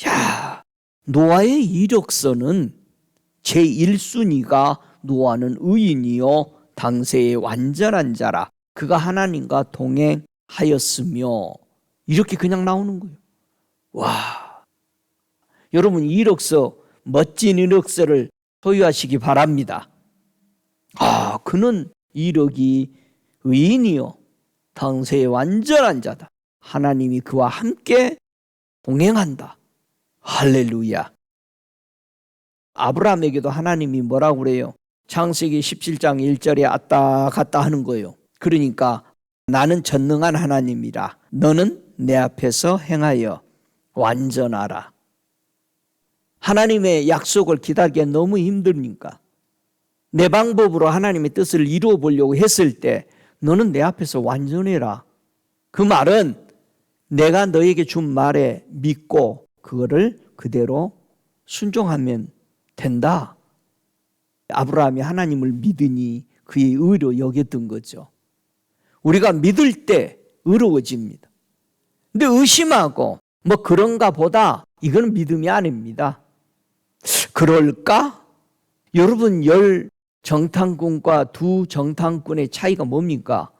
야, 노아의 이력서는 제1순위가 노아는 의인이요 당세의 완전한 자라. 그가 하나님과 동행하였으며 이렇게 그냥 나오는 거예요. 와, 여러분 이력서, 멋진 이력서를 소유하시기 바랍니다. 그는 이력이 의인이요 당세의 완전한 자다. 하나님이 그와 함께 동행한다. 할렐루야. 아브라함에게도 하나님이 뭐라고 그래요? 창세기 17장 1절에 왔다 갔다 하는 거예요. 그러니까 나는 전능한 하나님이라. 너는 내 앞에서 행하여 완전하라. 하나님의 약속을 기다리기 너무 힘듭니까? 내 방법으로 하나님의 뜻을 이루어 보려고 했을 때 너는 내 앞에서 완전해라. 그 말은 내가 너에게 준 말에 믿고 그거를 그대로 순종하면 된다. 아브라함이 하나님을 믿으니 그의 의로 여겼던 거죠. 우리가 믿을 때 의로워집니다. 근데 의심하고 뭐 그런가 보다 이건 믿음이 아닙니다. 그럴까? 여러분 10정탐꾼과 2정탐꾼의 차이가 뭡니까?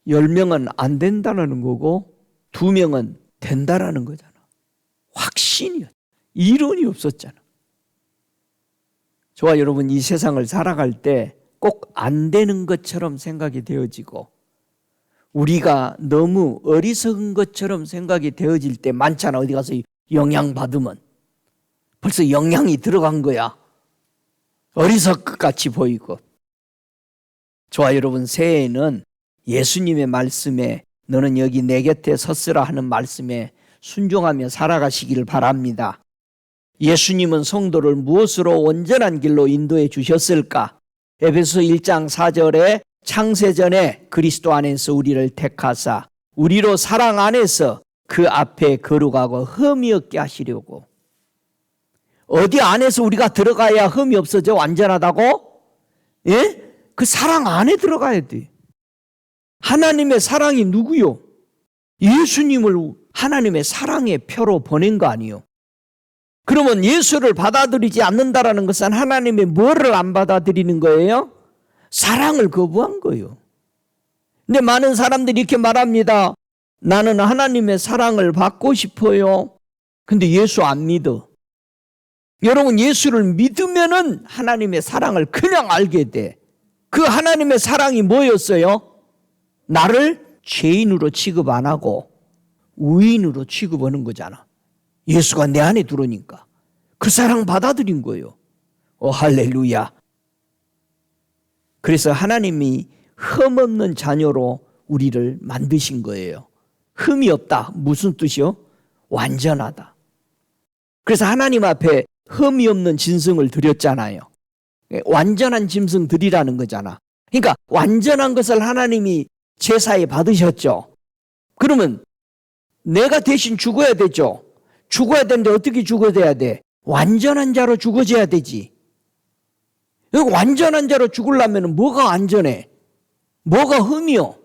10명은 안 된다는 거고 2명은 된다라는 거잖아. 확신이야. 이론이 없었잖아. 저와 여러분 이 세상을 살아갈 때 꼭 안 되는 것처럼 생각이 되어지고 우리가 너무 어리석은 것처럼 생각이 되어질 때 많잖아. 어디 가서 영향받으면 벌써 영향이 들어간 거야. 어리석같이 보이고. 저와 여러분 새해에는 예수님의 말씀에 너는 여기 내 곁에 섰으라 하는 말씀에 순종하며 살아가시기를 바랍니다. 예수님은 성도를 무엇으로 온전한 길로 인도해 주셨을까? 에베소 1장 4절에 창세전에 그리스도 안에서 우리를 택하사 우리로 사랑 안에서 그 앞에 거룩하고 흠이 없게 하시려고. 어디 안에서 우리가 들어가야 흠이 없어져? 완전하다고? 예? 그 사랑 안에 들어가야 돼. 하나님의 사랑이 누구요? 예수님을 하나님의 사랑의 표로 보낸 거 아니요? 그러면 예수를 받아들이지 않는다라는 것은 하나님의 뭐를 안 받아들이는 거예요? 사랑을 거부한 거예요. 근데 많은 사람들이 이렇게 말합니다. 나는 하나님의 사랑을 받고 싶어요. 근데 예수 안 믿어. 여러분 예수를 믿으면은 하나님의 사랑을 그냥 알게 돼. 그 하나님의 사랑이 뭐였어요? 나를 죄인으로 취급 안 하고 의인으로 취급하는 거잖아. 예수가 내 안에 들어오니까 그 사랑 받아들인 거예요. 할렐루야. 그래서 하나님이 흠없는 자녀로 우리를 만드신 거예요. 흠이 없다. 무슨 뜻이요? 완전하다. 그래서 하나님 앞에 흠이 없는 짐승을 드렸잖아요. 완전한 짐승 드리라는 거잖아. 그러니까 완전한 것을 하나님이 제사에 받으셨죠. 그러면 내가 대신 죽어야 되죠. 죽어야 되는데 어떻게 죽어야 돼? 완전한 자로 죽어져야 되지. 완전한 자로 죽으려면 뭐가 안전해? 뭐가 흠이요?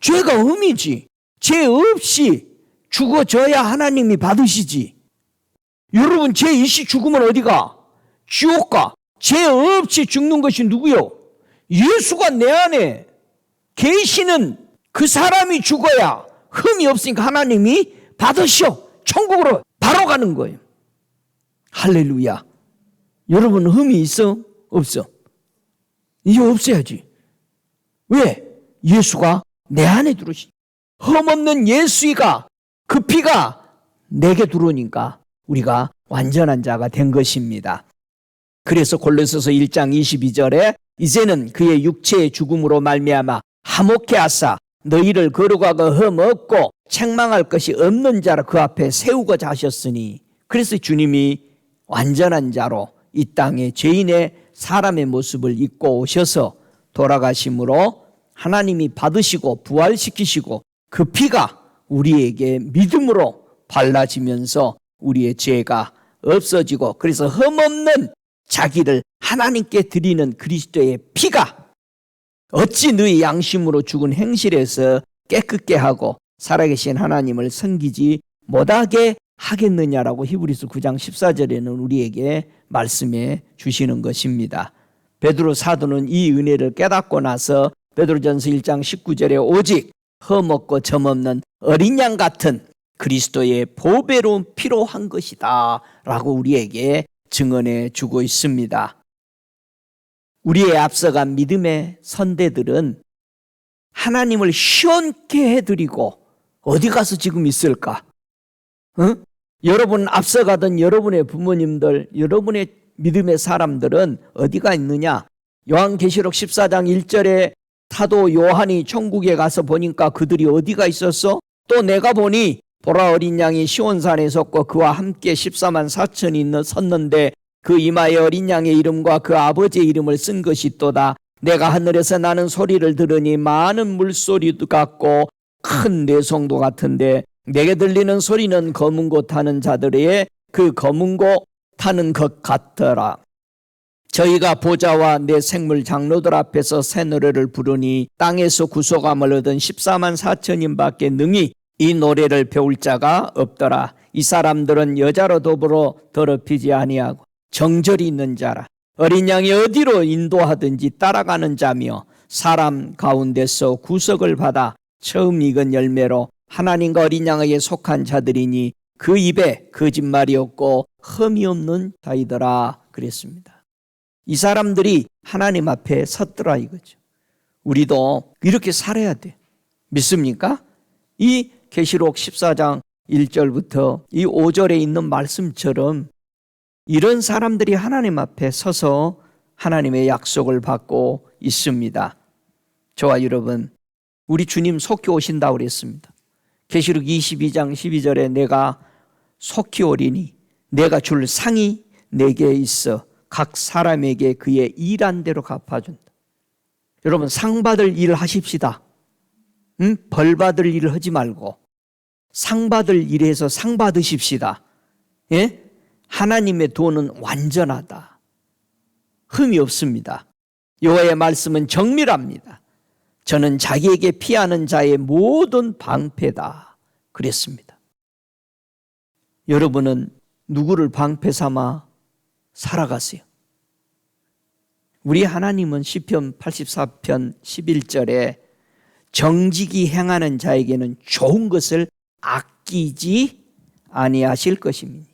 죄가 흠이지. 죄 없이 죽어져야 하나님이 받으시지. 여러분 죄 있이 죽으면 어디가? 지옥 가. 죄 없이 죽는 것이 누구요? 예수가 내 안에 계시는 그 사람이 죽어야 흠이 없으니까 하나님이 받으시오. 천국으로 바로 가는 거예요. 할렐루야. 여러분 흠이 있어? 없어? 이제 없어야지. 왜? 예수가 내 안에 들어오시. 흠없는 예수가 그 피가 내게 들어오니까 우리가 완전한 자가 된 것입니다. 그래서 골로새서 1장 22절에 이제는 그의 육체의 죽음으로 말미암아 화목케 하사 너희를 거룩하고 흠 없고 책망할 것이 없는 자로 그 앞에 세우고자 하셨으니, 그래서 주님이 완전한 자로 이 땅에 죄인의 사람의 모습을 입고 오셔서 돌아가심으로 하나님이 받으시고 부활시키시고 그 피가 우리에게 믿음으로 발라지면서 우리의 죄가 없어지고, 그래서 흠없는 자기를 하나님께 드리는 그리스도의 피가 어찌 너희 양심으로 죽은 행실에서 깨끗게 하고 살아계신 하나님을 섬기지 못하게 하겠느냐라고 히브리서 9장 14절에는 우리에게 말씀해 주시는 것입니다. 베드로 사도는 이 은혜를 깨닫고 나서 베드로전서 1장 19절에 오직 흠없고 점없는 어린 양 같은 그리스도의 보배로운 피로 한 것이다 라고 우리에게 증언해 주고 있습니다. 우리의 앞서간 믿음의 선대들은 하나님을 시원케 해드리고 어디 가서 지금 있을까? 여러분 앞서가던 여러분의 부모님들, 여러분의 믿음의 사람들은 어디가 있느냐? 요한계시록 14장 1절에 사도 요한이 천국에 가서 보니까 그들이 어디가 있었어? 또 내가 보니 보라 어린 양이 시온산에 섰고 그와 함께 14만 4천이 섰는데 그 이마에 어린 양의 이름과 그 아버지의 이름을 쓴 것이 또다. 내가 하늘에서 나는 소리를 들으니 많은 물소리도 같고 큰 뇌성도 같은데 내게 들리는 소리는 검은 고 타는 자들의 그 검은 고 타는 것 같더라. 저희가 보좌와 내 생물 장로들 앞에서 새 노래를 부르니 땅에서 구속함을 얻은 14만 4천인 밖에 능히 이 노래를 배울 자가 없더라. 이 사람들은 여자로 더불어 더럽히지 아니하고 정절이 있는 자라. 어린 양이 어디로 인도하든지 따라가는 자며 사람 가운데서 구속을 받아 처음 익은 열매로 하나님과 어린 양에게 속한 자들이니 그 입에 거짓말이 없고 흠이 없는 자이더라 그랬습니다. 이 사람들이 하나님 앞에 섰더라 이거죠. 우리도 이렇게 살아야 돼. 믿습니까? 이 계시록 14장 1절부터 이 5절에 있는 말씀처럼 이런 사람들이 하나님 앞에 서서 하나님의 약속을 받고 있습니다. 저와 여러분, 우리 주님 속히 오신다고 그랬습니다. 계시록 22장 12절에 내가 속히 오리니 내가 줄 상이 내게 있어 각 사람에게 그의 일한 대로 갚아준다. 여러분 상 받을 일을 하십시다. 벌 받을 일을 하지 말고 상 받을 일에서 상 받으십시다. 예? 하나님의 도는 완전하다. 흠이 없습니다. 여호와의 말씀은 정밀합니다. 저는 자기에게 피하는 자의 모든 방패다 그랬습니다. 여러분은 누구를 방패 삼아 살아가세요? 우리 하나님은 시편 84편 11절에 정직이 행하는 자에게는 좋은 것을 아끼지 아니하실 것입니다.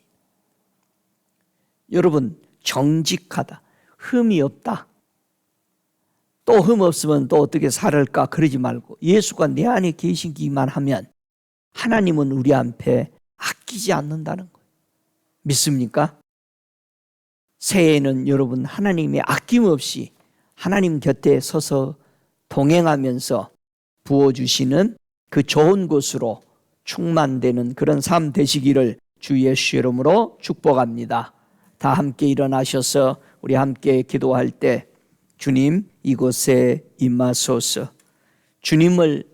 여러분 정직하다, 흠이 없다. 또 흠 없으면 또 어떻게 살을까 그러지 말고 예수가 내 안에 계시기만 하면 하나님은 우리 앞에 아끼지 않는다는 거예요. 믿습니까? 새해에는 여러분 하나님이 아낌없이 하나님 곁에 서서 동행하면서 부어주시는 그 좋은 곳으로 충만되는 그런 삶 되시기를 주 예수 이름으로 축복합니다. 다 함께 일어나셔서 우리 함께 기도할 때 주님 이곳에 임하소서. 주님을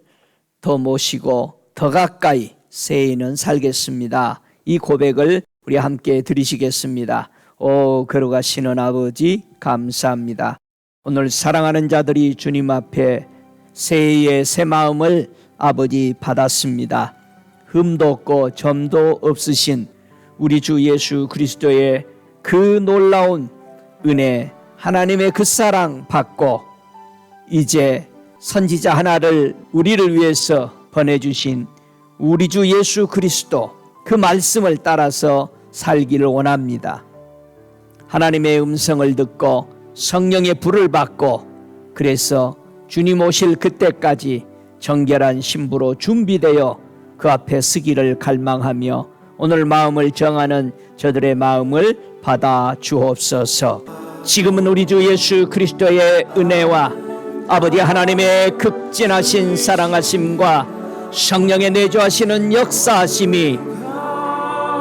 더 모시고 더 가까이 새해에는 살겠습니다. 이 고백을 우리 함께 드리시겠습니다. 오 거룩하시는 아버지 감사합니다. 오늘 사랑하는 자들이 주님 앞에 새해의 새 마음을 아버지 받았습니다. 흠도 없고 점도 없으신 우리 주 예수 그리스도의 그 놀라운 은혜, 하나님의 그 사랑 받고 이제 선지자 하나를 우리를 위해서 보내주신 우리 주 예수 그리스도 그 말씀을 따라서 살기를 원합니다. 하나님의 음성을 듣고 성령의 불을 받고, 그래서 주님 오실 그때까지 정결한 신부로 준비되어 그 앞에 서기를 갈망하며 오늘 마음을 정하는 저들의 마음을 받아 주옵소서. 지금은 우리 주 예수 그리스도의 은혜와 아버지 하나님의 극진하신 사랑하심과 성령의 내주하시는 역사하심이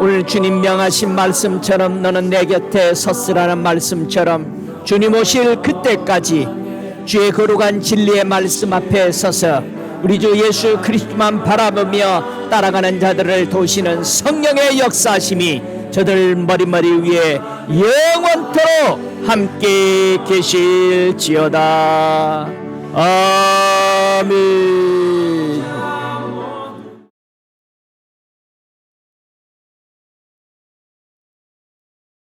오늘 주님 명하신 말씀처럼 너는 내 곁에 섰으라는 말씀처럼 주님 오실 그때까지 주의 거룩한 진리의 말씀 앞에 서서 우리 주 예수 그리스도만 바라보며 따라가는 자들을 도우시는 성령의 역사하심이 저들 머리머리 위에 영원토록 함께 계실지어다. 아멘.